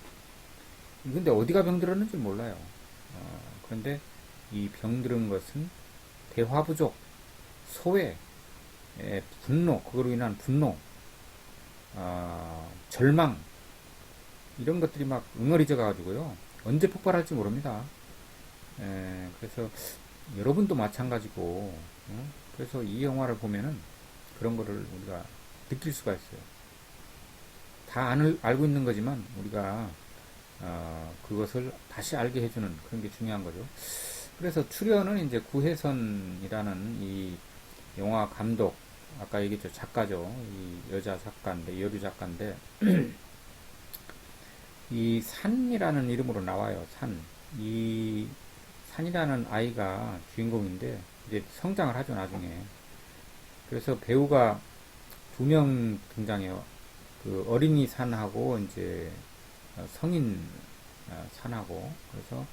근데 어디가 병들었는지 몰라요. 그런데 이 병들은 것은 대화 부족, 소외, 분노, 그거로 인한 분노, 절망, 이런 것들이 막 응어리져 가지고요. 언제 폭발할지 모릅니다. 그래서 여러분도 마찬가지고, 그래서 이 영화를 보면은 그런 거를 우리가 느낄 수가 있어요. 다 알고 있는 거지만 우리가 그것을 다시 알게 해주는 그런 게 중요한 거죠. 그래서 출연은 이제 구혜선이라는 이 영화 감독, 아까 얘기했죠, 작가죠. 이 여자 작가인데, 여류 작가인데, 이 산이라는 이름으로 나와요. 이 산이라는 아이가 주인공인데, 이제 성장을 하죠, 나중에. 그래서 배우가 2명 등장해요. 그 어린이 산하고, 이제, 성인 산하고. 그래서,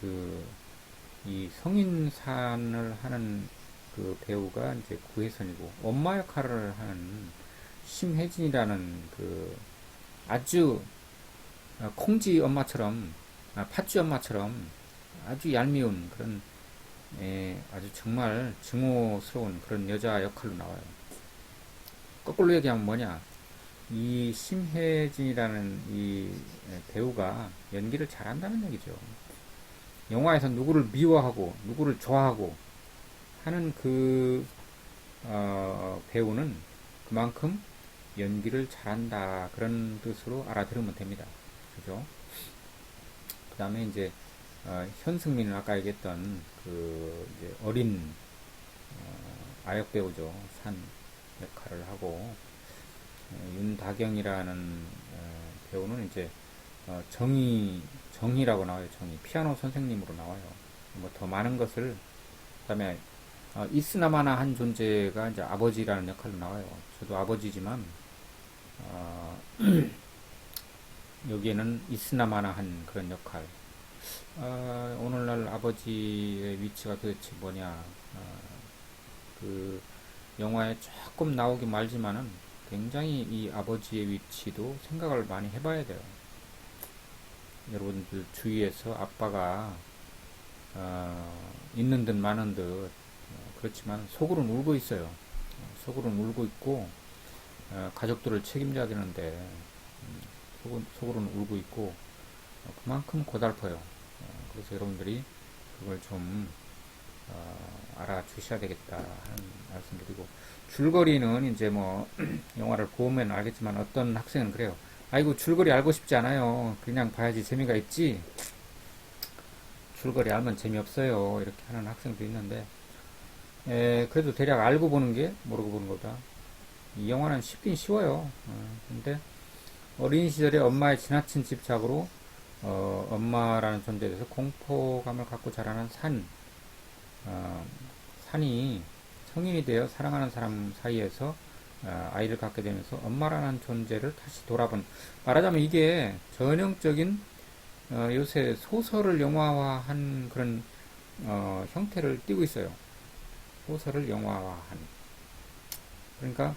그, 이 성인 산을 하는 그 배우가 이제 구혜선이고, 엄마 역할을 하는 심혜진이라는 그 아주 콩지 엄마처럼, 팥쥐 엄마처럼 아주 얄미운 그런, 아주 정말 증오스러운 그런 여자 역할로 나와요. 거꾸로 얘기하면 뭐냐, 이 심혜진이라는 이 배우가 연기를 잘한다는 얘기죠. 영화에서 누구를 미워하고 누구를 좋아하고 하는 그 배우는 그만큼 연기를 잘한다, 그런 뜻으로 알아들으면 됩니다. 그죠? 그 다음에 이제 현승민은 아까 얘기했던 그 이제 어린 아역 배우죠. 산 역할을 하고, 윤다경이라는 배우는 이제 정희라고 나와요. 정희, 피아노 선생님으로 나와요. 뭐 더 많은 것을, 그다음에 있으나마나 한 존재가 이제 아버지라는 역할로 나와요. 저도 아버지지만 여기에는 있으나마나 한 그런 역할. 오늘날 아버지의 위치가 도대체 뭐냐? 그 영화에 조금 나오기 말지만은 굉장히 이 아버지의 위치도 생각을 많이 해봐야 돼요. 여러분들 주위에서 아빠가 있는 듯 마는 듯, 그렇지만 속으로는 울고 있어요. 속으로는 울고 있고, 가족들을 책임져야 되는데 속으로는 울고 있고, 그만큼 고달퍼요. 그래서 여러분들이 그걸 좀 알아주셔야 되겠다 하는 말씀드리고, 줄거리는 이제 뭐 영화를 보면 알겠지만 어떤 학생은 그래요. 아이고, 줄거리 알고 싶지 않아요. 그냥 봐야지 재미가 있지. 줄거리 알면 재미없어요. 이렇게 하는 학생도 있는데, 그래도 대략 알고 보는 게 모르고 보는 거다. 이 영화는 쉽긴 쉬워요. 근데 어린 시절에 엄마의 지나친 집착으로 엄마라는 존재에 대해서 공포감을 갖고 자라는 어, 산이 성인이 되어 사랑하는 사람 사이에서 아이를 갖게 되면서 엄마라는 존재를 다시 돌아본, 말하자면 이게 전형적인 요새 소설을 영화화한 그런 형태를 띠고 있어요. 소설을 영화화한. 그러니까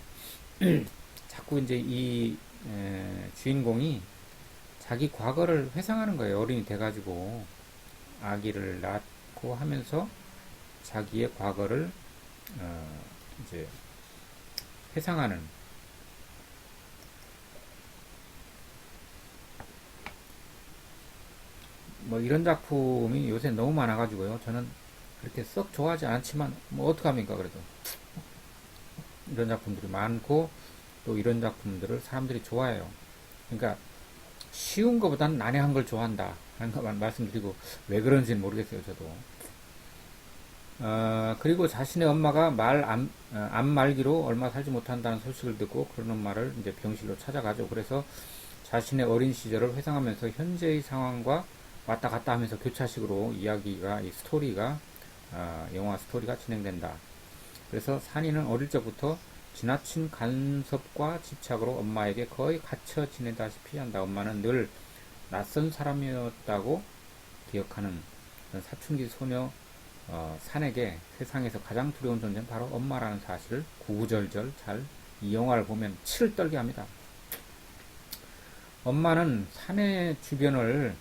자꾸 이제 이 주인공이 자기 과거를 회상하는 거예요. 어른이 돼가지고 아기를 낳고 하면서 자기의 과거를 이제 회상하는, 뭐 이런 작품이 요새 너무 많아가지고요. 저는 그렇게 썩 좋아하지 않지만 뭐 어떡합니까. 그래도 이런 작품들이 많고 또 이런 작품들을 사람들이 좋아해요. 그러니까 쉬운 것보다는 난해한 걸 좋아한다 하는 것만 말씀드리고, 왜 그런지는 모르겠어요. 저도. 그리고 자신의 엄마가 암 말기로 얼마 살지 못한다는 소식을 듣고 그런 엄마를 이제 병실로 찾아가죠. 그래서 자신의 어린 시절을 회상하면서 현재의 상황과 왔다 갔다 하면서 교차식으로 이야기가, 이 스토리가, 영화 스토리가 진행된다. 그래서 산이는 어릴 적부터 지나친 간섭과 집착으로 엄마에게 거의 갇혀 지내다시피 한다. 엄마는 늘 낯선 사람이었다고 기억하는 사춘기 소녀 산에게 세상에서 가장 두려운 존재는 바로 엄마라는 사실을 구구절절 잘 이 영화를 보면 치를 떨게 합니다. 엄마는 산의 주변을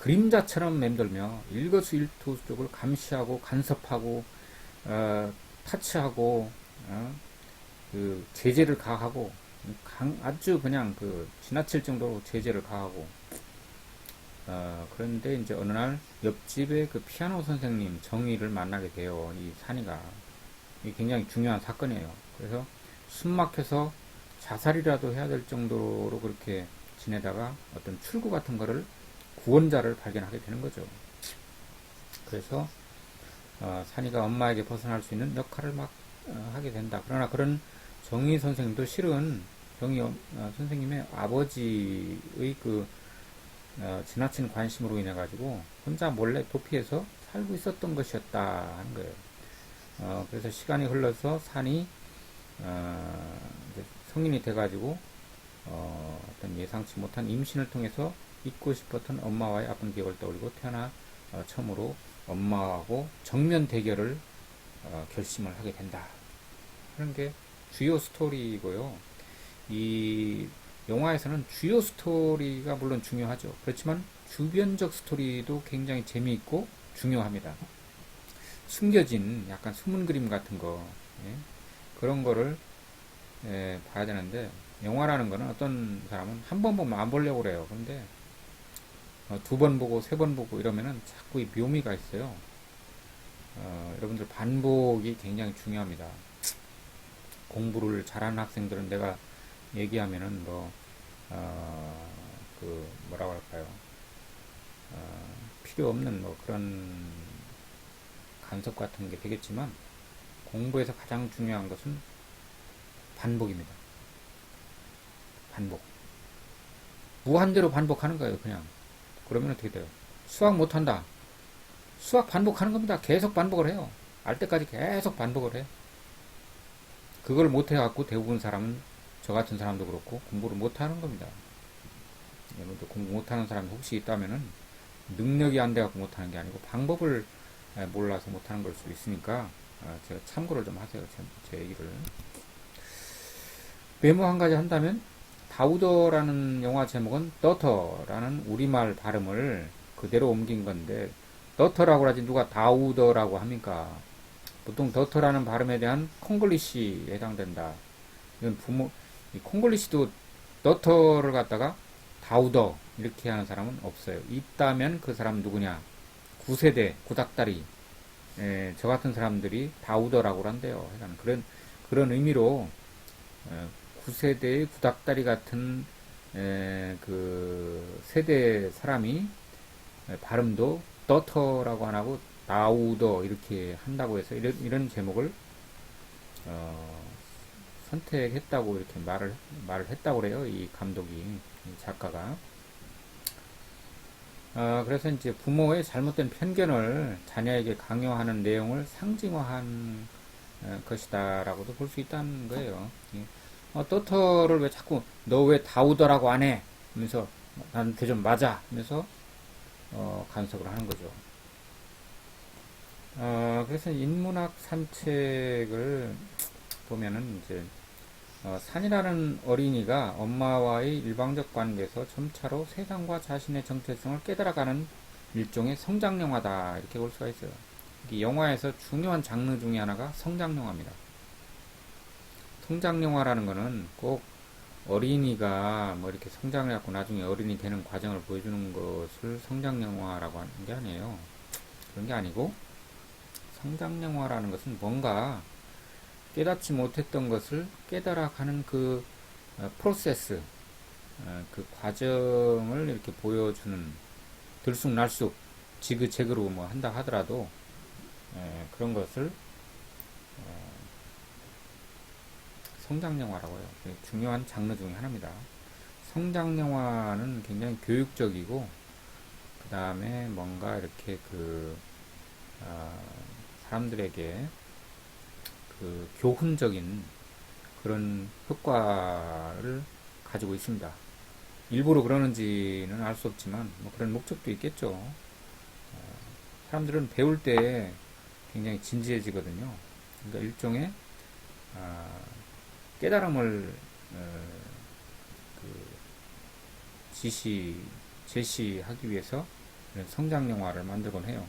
그림자처럼 맴돌며 일거수일투족을 감시하고 간섭하고 타치하고 그 제재를 가하고 아주 그냥 그 지나칠 정도로 제재를 가하고, 그런데 이제 어느 날 옆집의 그 피아노 선생님 정희를 만나게 돼요. 이 산이가. 이게 굉장히 중요한 사건이에요. 그래서 숨 막혀서 자살이라도 해야 될 정도로 그렇게 지내다가 어떤 출구 같은 거를, 구원자를 발견하게 되는 거죠. 그래서 산이가 엄마에게 벗어날 수 있는 역할을 막 하게 된다. 그러나 그런 정희 선생님도 실은 정희 선생님의 아버지의 그 지나친 관심으로 인해 가지고 혼자 몰래 도피해서 살고 있었던 것이었다 하는 거예요. 그래서 시간이 흘러서 산이 이제 성인이 돼가지고 어떤 예상치 못한 임신을 통해서 잊고 싶었던 엄마와의 아픈 기억을 떠올리고 태어나 처음으로 엄마하고 정면 대결을 결심을 하게 된다. 그런 게 주요 스토리이고요. 이 영화에서는 주요 스토리가 물론 중요하죠. 그렇지만 주변적 스토리도 굉장히 재미있고 중요합니다. 숨겨진 약간 숨은 그림 같은 거, 예? 그런 거를 봐야 되는데, 영화라는 거는 어떤 사람은 한 번 보면 안 보려고 그래요. 근데 두 번 보고 세 번 보고 이러면은 자꾸 이 묘미가 있어요. 여러분들 반복이 굉장히 중요합니다. 공부를 잘하는 학생들은 내가 얘기하면은 그 뭐라고 할까요? 필요 없는 뭐 그런 간섭 같은 게 되겠지만, 공부에서 가장 중요한 것은 반복입니다. 반복. 무한대로 반복하는 거예요, 그냥. 그러면 어떻게 돼요? 수학 못한다. 수학 반복하는 겁니다. 계속 반복을 해요. 알 때까지 계속 반복을 해요. 그걸 못해갖고 대부분 사람은, 저 같은 사람도 그렇고, 공부를 못하는 겁니다. 여러분들 공부 못하는 사람이 혹시 있다면은, 능력이 안 돼갖고 못하는 게 아니고, 방법을 몰라서 못하는 걸 수도 있으니까, 제가 참고를 좀 하세요. 제 얘기를. 메모 한 가지 한다면, 다우더라는 영화 제목은 더터라는 우리말 발음을 그대로 옮긴 건데, 더터라고 하지 누가 다우더라고 합니까? 보통 더터라는 발음에 대한 콩글리시에 해당된다. 이건 이 콩글리시도 더터를 갖다가 다우더 이렇게 하는 사람은 없어요. 있다면 그 사람 누구냐? 9세대 구닥다리, 저 같은 사람들이 다우더라고 한대요. 그런 의미로 9세대의 구닥다리 같은 그 세대 사람이 발음도 더터라고 안 하고 나우더 이렇게 한다고 해서 이런 제목을 어, 선택했다고 이렇게 말을 했다고 그래요. 이 감독이, 이 작가가. 그래서 이제 부모의 잘못된 편견을 자녀에게 강요하는 내용을 상징화한 것이다라고도 볼 수 있다는 거예요. 또터를 왜 자꾸 너 왜 다우더라고 안 해? 하면서 나한테 좀 맞아 하면서 간섭을 하는 거죠. 그래서 인문학 산책을 보면은 이제 산이라는 어린이가 엄마와의 일방적 관계에서 점차로 세상과 자신의 정체성을 깨달아가는 일종의 성장 영화다 이렇게 볼 수가 있어요. 이 영화에서 중요한 장르 중에 하나가 성장 영화입니다. 성장 영화라는 거는 꼭 어린이가 뭐 이렇게 성장을 해갖고 나중에 어른이 되는 과정을 보여주는 것을 성장 영화라고 하는 게 아니에요. 그런 게 아니고 성장 영화라는 것은 뭔가 깨닫지 못했던 것을 깨달아가는 그 프로세스, 그 과정을 이렇게 보여주는 들쑥날쑥 지그재그로 뭐 한다 하더라도 그런 것을 성장 영화라고 해요. 중요한 장르 중에 하나입니다. 성장 영화는 굉장히 교육적이고 그 다음에 뭔가 이렇게 사람들에게 그 교훈적인 그런 효과를 가지고 있습니다. 일부러 그러는지는 알 수 없지만 뭐 그런 목적도 있겠죠. 사람들은 배울 때 굉장히 진지해지거든요. 그러니까 일종의 깨달음을 제시하기 위해서 이런 성장 영화를 만들곤 해요.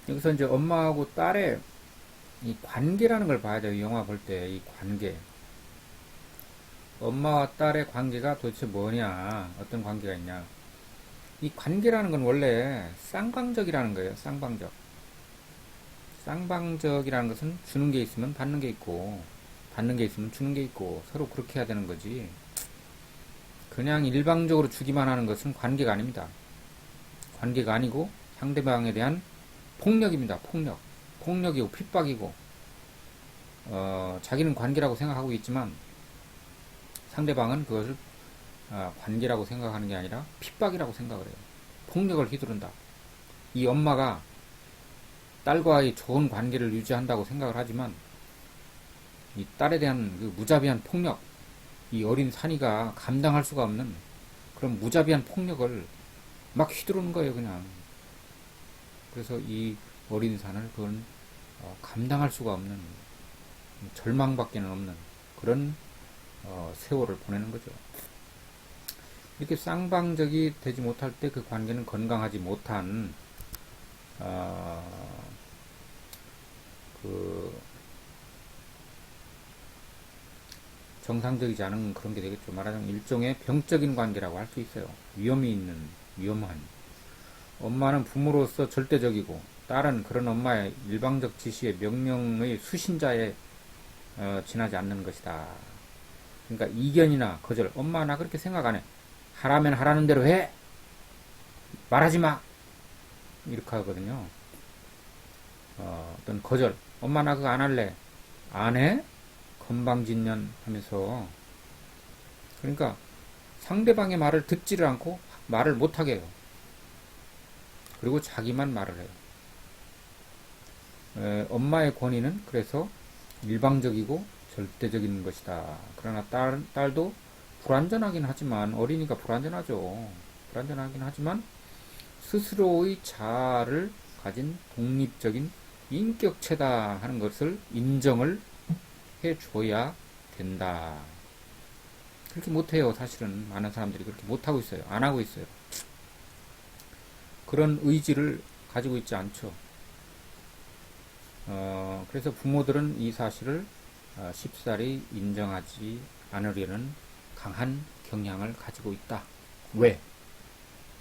여기서 이제 엄마하고 딸의 이 관계라는 걸 봐야 돼요. 이 영화 볼 때 이 관계. 엄마와 딸의 관계가 도대체 뭐냐? 어떤 관계가 있냐? 이 관계라는 건 원래 쌍방적이라는 거예요. 쌍방적. 쌍방적이라는 것은 주는 게 있으면 받는 게 있고, 받는 게 있으면 주는 게 있고, 서로 그렇게 해야 되는 거지. 그냥 일방적으로 주기만 하는 것은 관계가 아닙니다. 관계가 아니고 상대방에 대한 폭력입니다. 폭력. 폭력이고 핍박이고 자기는 관계라고 생각하고 있지만 상대방은 그것을 관계라고 생각하는 게 아니라 핍박이라고 생각을 해요. 폭력을 휘두른다. 이 엄마가 딸과의 좋은 관계를 유지한다고 생각을 하지만 이 딸에 대한 그 무자비한 폭력, 이 어린 산이가 감당할 수가 없는 그런 무자비한 폭력을 막 휘두르는 거예요, 그냥. 그래서 이 어린 산을 그건 감당할 수가 없는 절망밖에는 없는 그런 세월을 보내는 거죠. 이렇게 쌍방적이 되지 못할 때 그 관계는 건강하지 못한 그 정상적이지 않은 그런 게 되겠죠. 말하자면 일종의 병적인 관계라고 할 수 있어요. 위험이 있는, 위험한. 엄마는 부모로서 절대적이고 딸은 그런 엄마의 일방적 지시의 명령의 수신자에 지나지 않는 것이다. 그러니까 이견이나 거절. 엄마 나 그렇게 생각 안 해. 하라면 하라는 대로 해. 말하지 마. 이렇게 하거든요. 어떤 거절. 엄마 나 그거 안 할래. 안 해? 건방진년 하면서. 그러니까 상대방의 말을 듣지를 않고 말을 못하게 해요. 그리고 자기만 말을 해요. 엄마의 권위는 그래서 일방적이고 절대적인 것이다. 그러나 딸도 불완전하긴 하지만, 어린이가 불완전하죠. 불완전하긴 하지만 스스로의 자아를 가진 독립적인 인격체다 하는 것을 인정을 해줘야 된다. 그렇게 못해요. 사실은 많은 사람들이 그렇게 못하고 있어요. 안 하고 있어요. 그런 의지를 가지고 있지 않죠. 그래서 부모들은 이 사실을 쉽사리 인정하지 않으려는 강한 경향을 가지고 있다. 왜?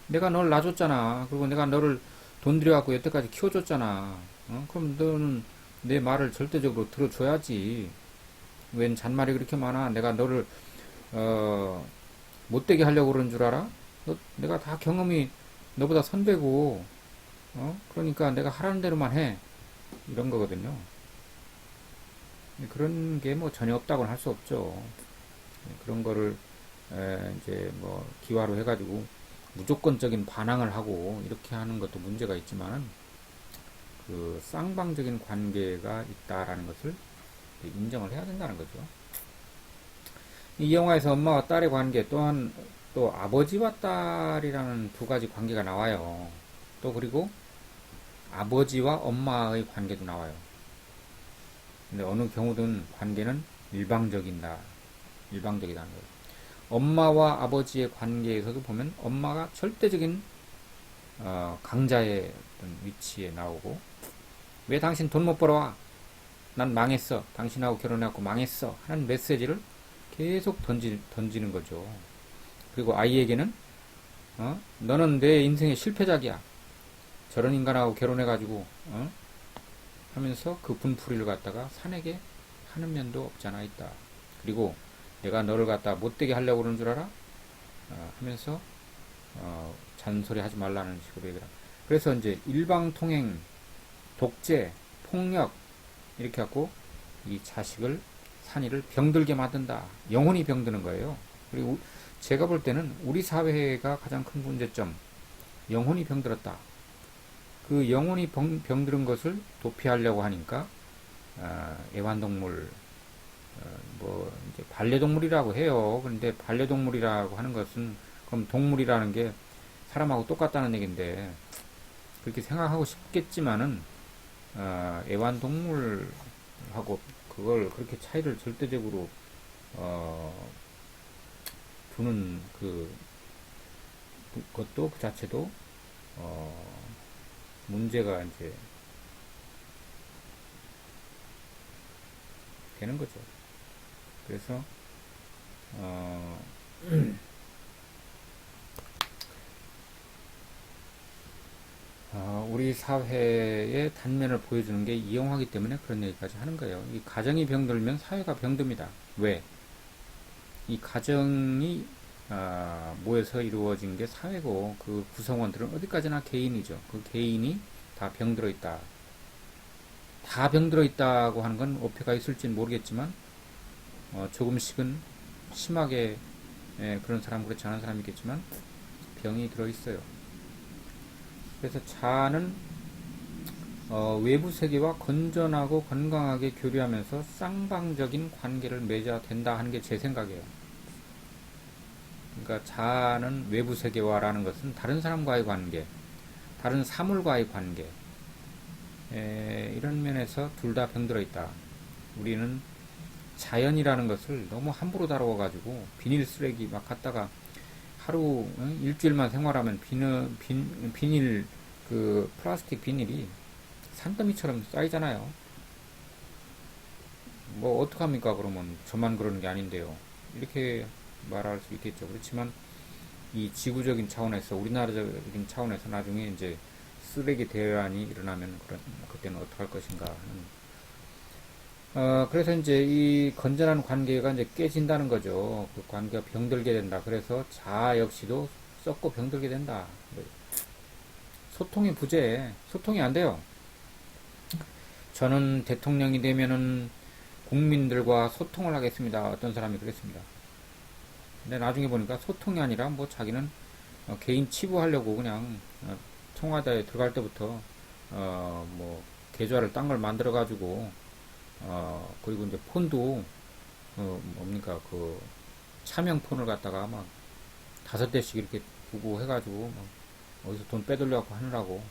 내가 널 놔줬잖아. 그리고 내가 너를 돈 들여갖고 여태까지 키워줬잖아. 그럼 너는 내 말을 절대적으로 들어줘야지. 웬 잔말이 그렇게 많아? 내가 너를 못되게 하려고 그러는 줄 알아? 내가 다 경험이 너보다 선배고, 그러니까 내가 하라는 대로만 해. 이런 거거든요. 그런 게 뭐 전혀 없다고는 할 수 없죠. 그런 거를 이제 뭐 기화로 해가지고 무조건적인 반항을 하고 이렇게 하는 것도 문제가 있지만 그 쌍방적인 관계가 있다라는 것을 인정을 해야 된다는 거죠. 이 영화에서 엄마와 딸의 관계 또한 또 아버지와 딸이라는 두 가지 관계가 나와요. 또 그리고 아버지와 엄마의 관계도 나와요. 근데 어느 경우든 관계는 일방적이다는 거예요. 엄마와 아버지의 관계에서도 보면 엄마가 절대적인 강자의 어떤 위치에 나오고, 왜 당신 돈 못 벌어와? 난 망했어. 당신하고 결혼해갖고 망했어. 하는 메시지를 계속 던지는 거죠. 그리고 아이에게는 너는 내 인생의 실패작이야. 저런 인간하고 결혼해가지고 하면서 그 분풀이를 갖다가 사내게 하는 면도 없잖아 있다. 그리고 내가 너를 갖다 못되게 하려고 그러는 줄 알아? 하면서 잔소리 하지 말라는 식으로 얘기를 합니다. 그래서 이제 일방통행, 독재, 폭력 이렇게 갖고 이 자식을 산이를 병들게 만든다. 영혼이 병드는 거예요. 그리고 제가 볼 때는 우리 사회가 가장 큰 문제점, 영혼이 병들었다. 그 영혼이 병들은 것을 도피하려고 하니까 애완동물, 뭐 이제 반려동물이라고 해요. 그런데 반려동물이라고 하는 것은 그럼 동물이라는 게 사람하고 똑같다는 얘기인데 그렇게 생각하고 싶겠지만은 애완동물하고 그걸 그렇게 차이를 절대적으로 두는 그것도 그 자체도 문제가 이제 되는 거죠. 그래서 우리 사회의 단면을 보여주는 게 이 영화이기 때문에 그런 얘기까지 하는 거예요. 이 가정이 병들면 사회가 병듭니다. 왜? 이 가정이 모여서 이루어진 게 사회고 그 구성원들은 어디까지나 개인이죠. 그 개인이 다 병들어 있다. 다 병들어 있다고 하는 건 어폐가 있을지는 모르겠지만 조금씩은 심하게 그런 사람 그렇지 않은 사람이 있겠지만 병이 들어 있어요. 그래서 자아는 외부 세계와 건전하고 건강하게 교류하면서 쌍방적인 관계를 맺어야 된다 하는 게 제 생각이에요. 그러니까 자아는 외부 세계와라는 것은 다른 사람과의 관계, 다른 사물과의 관계, 이런 면에서 둘 다 병들어 있다. 우리는 자연이라는 것을 너무 함부로 다루어가지고 비닐 쓰레기 막 갖다가 하루 일주일만 생활하면 비닐 그 플라스틱 비닐이 산더미처럼 쌓이잖아요. 뭐 어떡합니까? 그러면 저만 그러는 게 아닌데요. 이렇게 말할 수 있겠죠. 그렇지만 이 지구적인 차원에서 우리나라적인 차원에서 나중에 이제 쓰레기 대란이 일어나면 그때는 어떡할 것인가 하는 그래서 이제 이 건전한 관계가 이제 깨진다는 거죠. 그 관계가 병들게 된다. 그래서 자아 역시도 썩고 병들게 된다. 소통이 부재, 소통이 안 돼요. 저는 대통령이 되면은 국민들과 소통을 하겠습니다. 어떤 사람이 그랬습니다. 근데 나중에 보니까 소통이 아니라 뭐 자기는 개인 치부하려고 그냥 청와대에 들어갈 때부터 뭐 계좌를 딴 걸 만들어 가지고 그리고 이제 폰도 뭡니까 그 차명폰을 갖다가 막 5대씩 이렇게 두고 해가지고 막 어디서 돈 빼돌려갖고 하느라고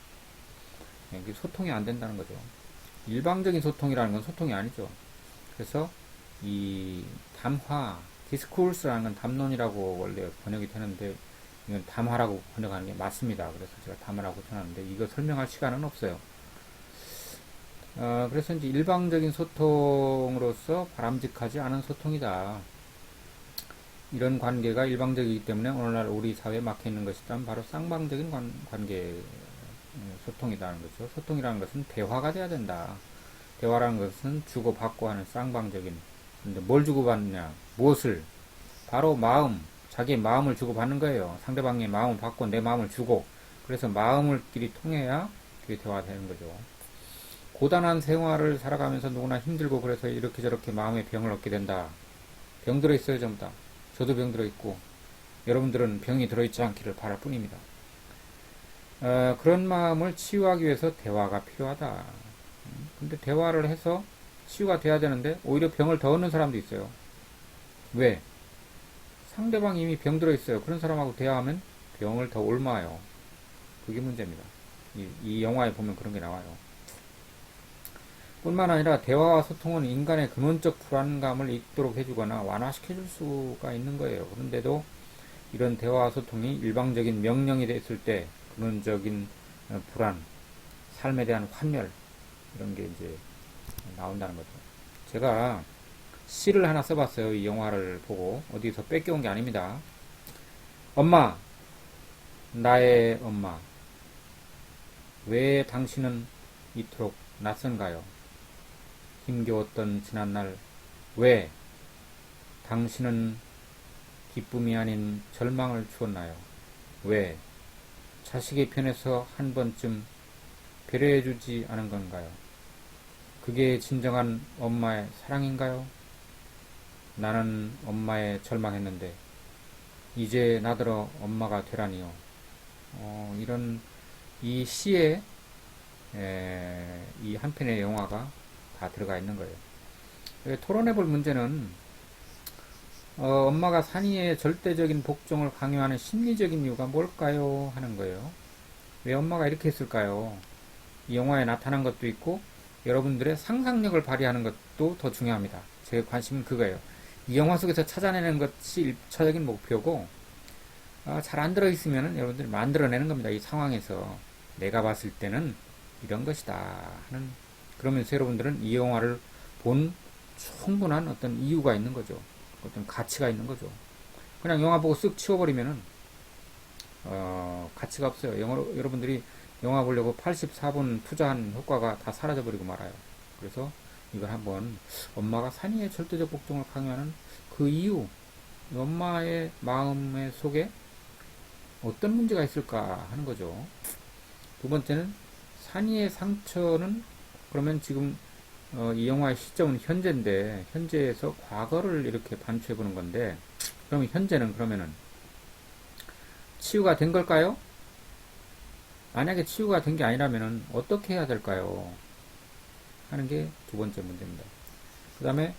이게 소통이 안 된다는 거죠. 일방적인 소통이라는 건 소통이 아니죠. 그래서 이 담화, 디스코스라는 건 담론이라고 원래 번역이 되는데 이건 담화라고 번역하는 게 맞습니다. 그래서 제가 담화라고 전하는데 이거 설명할 시간은 없어요. 그래서 이제 일방적인 소통으로서 바람직하지 않은 소통이다. 이런 관계가 일방적이기 때문에 오늘날 우리 사회에 막혀 있는 것이란 바로 쌍방적인 관계 소통이라는 거죠. 소통이라는 것은 대화가 돼야 된다. 대화라는 것은 주고받고 하는 쌍방적인. 근데 뭘 주고받느냐? 무엇을? 바로 마음. 자기의 마음을 주고받는 거예요. 상대방의 마음을 받고 내 마음을 주고, 그래서 마음을끼리 통해야 그게 대화가 되는 거죠. 고단한 생활을 살아가면서 누구나 힘들고 그래서 이렇게 저렇게 마음의 병을 얻게 된다. 병 들어있어요, 전부 다. 저도 병 들어있고, 여러분들은 병이 들어있지 않기를 바랄 뿐입니다. 그런 마음을 치유하기 위해서 대화가 필요하다. 근데 대화를 해서 치유가 돼야 되는데 오히려 병을 더 얻는 사람도 있어요. 왜? 상대방이 이미 병 들어있어요. 그런 사람하고 대화하면 병을 더 옮아요. 그게 문제입니다. 이 영화에 보면 그런 게 나와요. 뿐만 아니라 대화와 소통은 인간의 근원적 불안감을 잊도록 해주거나 완화시켜줄 수가 있는 거예요. 그런데도 이런 대화와 소통이 일방적인 명령이 됐을 때 근원적인 불안, 삶에 대한 환멸 이런 게 이제 나온다는 거죠. 제가 시를 하나 써봤어요. 이 영화를 보고 어디서 뺏겨온 게 아닙니다. 엄마, 나의 엄마, 왜 당신은 이토록 낯선가요? 힘겨웠던 지난날 왜 당신은 기쁨이 아닌 절망을 주었나요? 왜 자식의 편에서 한 번쯤 배려해주지 않은 건가요? 그게 진정한 엄마의 사랑인가요? 나는 엄마에 절망했는데 이제 나더러 엄마가 되라니요. 이런 이 시에 이 한 편의 영화가 다 들어가 있는 거예요. 토론해 볼 문제는 엄마가 산이의 절대적인 복종을 강요하는 심리적인 이유가 뭘까요? 하는 거예요. 왜 엄마가 이렇게 했을까요? 이 영화에 나타난 것도 있고 여러분들의 상상력을 발휘하는 것도 더 중요합니다. 제 관심은 그거예요. 이 영화 속에서 찾아내는 것이 1차적인 목표고 잘 안 들어있으면 여러분들이 만들어내는 겁니다. 이 상황에서 내가 봤을 때는 이런 것이다 하는, 그러면서 여러분들은 이 영화를 본 충분한 어떤 이유가 있는 거죠. 어떤 가치가 있는 거죠. 그냥 영화 보고 쓱 치워버리면은 가치가 없어요. 여러분들이 영화 보려고 84분 투자한 효과가 다 사라져버리고 말아요. 그래서 이걸 한번 엄마가 산이의 절대적 복종을 강요하는 그 이유, 엄마의 마음의 속에 어떤 문제가 있을까 하는 거죠. 두 번째는 산이의 상처는 그러면 지금 이 영화의 시점은 현재인데 현재에서 과거를 이렇게 반추해 보는 건데, 그러면 현재는 그러면은 치유가 된 걸까요? 만약에 치유가 된 게 아니라면은 어떻게 해야 될까요? 하는 게 두 번째 문제입니다. 그 다음에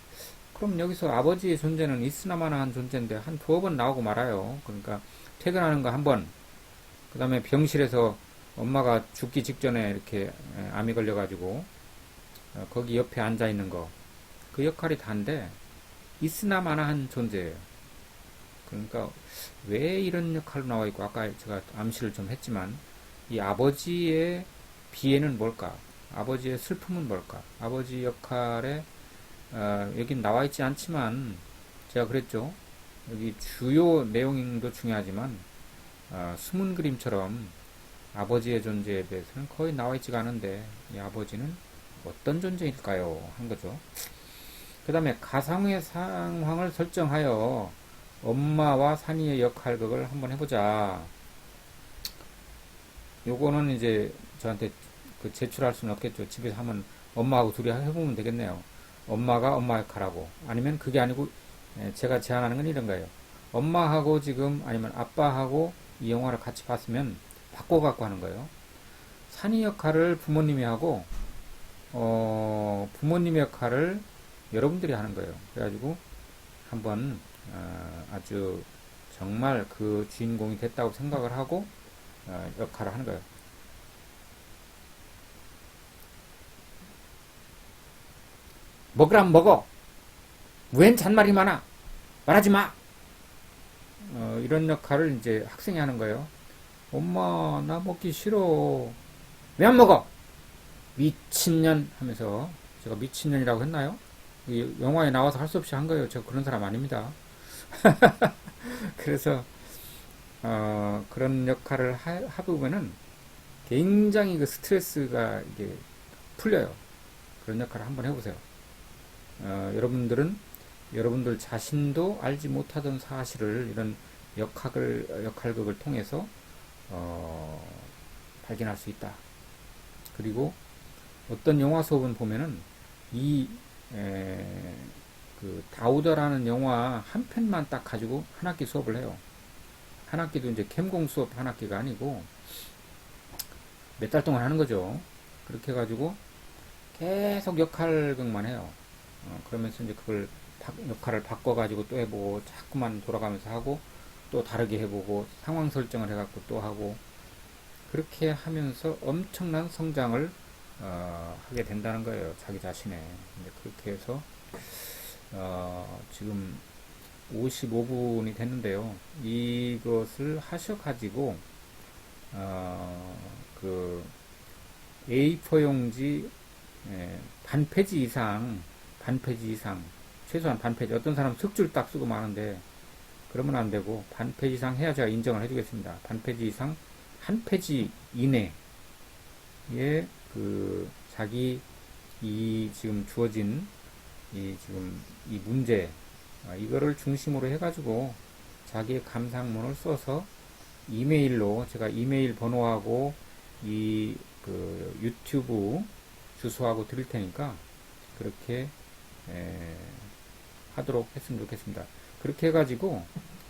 그럼 여기서 아버지의 존재는 있으나마나한 존재인데 한 두어 번 나오고 말아요. 그러니까 퇴근하는 거 한 번, 그 다음에 병실에서 엄마가 죽기 직전에 이렇게 암이 걸려가지고 거기 옆에 앉아 있는 거, 그 역할이 다인데 있으나마나한 존재예요. 그러니까 왜 이런 역할로 나와 있고, 아까 제가 암시를 좀 했지만 이 아버지의 비애는 뭘까? 아버지의 슬픔은 뭘까? 아버지 역할에 여긴 나와 있지 않지만 제가 그랬죠. 여기 주요 내용도 중요하지만 숨은 그림처럼 아버지의 존재에 대해서는 거의 나와 있지가 않은데 이 아버지는 어떤 존재일까요? 한 거죠. 그 다음에 가상의 상황을 설정하여 엄마와 산이의 역할극을 한번 해보자. 요거는 이제 저한테 제출할 수는 없겠죠. 집에서 한번 엄마하고 둘이 해보면 되겠네요. 엄마가 엄마 역할하고, 아니면 그게 아니고 제가 제안하는 건 이런 거예요. 엄마하고 지금 아니면 아빠하고 이 영화를 같이 봤으면 바꿔갖고 하는 거예요. 산이 역할을 부모님이 하고 부모님의 역할을 여러분들이 하는 거예요. 그래가지고 한번 아주 정말 그 주인공이 됐다고 생각을 하고 역할을 하는 거예요. 먹으라면 먹어. 웬 잔말이 많아. 말하지 마. 이런 역할을 이제 학생이 하는 거예요. 엄마, 나 먹기 싫어. 왜 안 먹어? 미친년 하면서, 제가 미친년이라고 했나요? 이 영화에 나와서 할 수 없이 한 거예요. 제가 그런 사람 아닙니다. 그래서 그런 역할을 해보면은 굉장히 그 스트레스가 이게 풀려요. 그런 역할을 한번 해보세요. 여러분들은 여러분들 자신도 알지 못하던 사실을 이런 역할극을 통해서 발견할 수 있다. 그리고 어떤 영화 수업은 보면은 이 그 다우더라는 영화 한 편만 딱 가지고 한 학기 수업을 해요. 한 학기도 이제 캠공 수업 한 학기가 아니고 몇 달 동안 하는 거죠. 그렇게 해가지고 계속 역할극만 해요. 그러면서 이제 그걸 역할을 바꿔가지고 또 해보고 자꾸만 돌아가면서 하고 또 다르게 해보고 상황 설정을 해갖고 또 하고 그렇게 하면서 엄청난 성장을 하게 된다는 거예요. 자기 자신에. 그렇게 해서 지금 55분이 됐는데요. 이것을 하셔가지고 그 A4 용지 반 페이지 이상 최소한 반 페이지 어떤 사람 석 줄 딱 쓰고 마는데 그러면 안 되고 반 페이지 이상 해야 제가 인정을 해주겠습니다. 반 페이지 이상 한 페이지 이내에 그 자기 이 지금 주어진 이 지금 이 문제 이거를 중심으로 해가지고 자기의 감상문을 써서 이메일로 제가 이메일 번호하고 이 그 유튜브 주소하고 드릴 테니까 그렇게 하도록 했으면 좋겠습니다. 그렇게 해가지고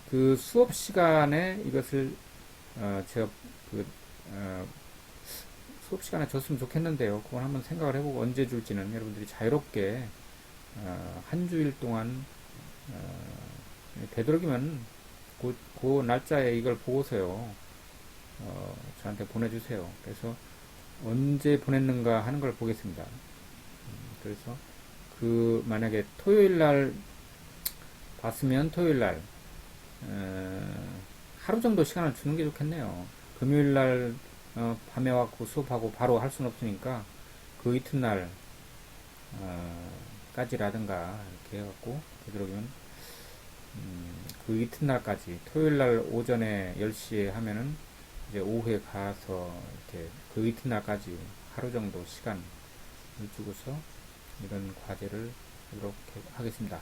그 수업 시간에 이것을 제가 그 수업 시간에 줬으면 좋겠는데요. 그건 한번 생각을 해보고 언제 줄지는 여러분들이 자유롭게 한 주일 동안 되도록이면 그 날짜에 이걸 보고서요 저한테 보내주세요. 그래서 언제 보냈는가 하는 걸 보겠습니다. 그래서 그 만약에 토요일 날 봤으면 토요일 날 하루 정도 시간을 주는 게 좋겠네요. 금요일 날 밤에 와서 수업하고 바로 할 수는 없으니까 그 이튿날 까지라든가 이렇게 해갖고 되도록이면 그 이튿날까지 토요일 날 오전에 10시에 하면은 이제 오후에 가서 이렇게 그 이튿날까지 하루 정도 시간을 주고서 이런 과제를 하도록 하겠습니다.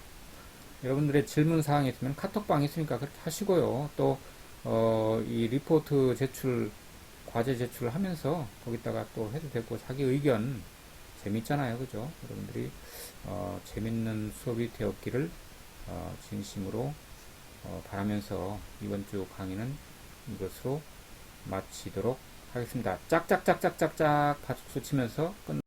여러분들의 질문 사항이 있으면 카톡방이 있으니까 그렇게 하시고요. 또 이 리포트 제출 과제 제출을 하면서 거기다가 또 해도 되고 자기 의견 재밌잖아요, 그죠? 여러분들이 재밌는 수업이 되었기를 진심으로 바라면서 이번 주 강의는 이것으로 마치도록 하겠습니다. 짝짝짝짝짝짝 박수 치면서 끝.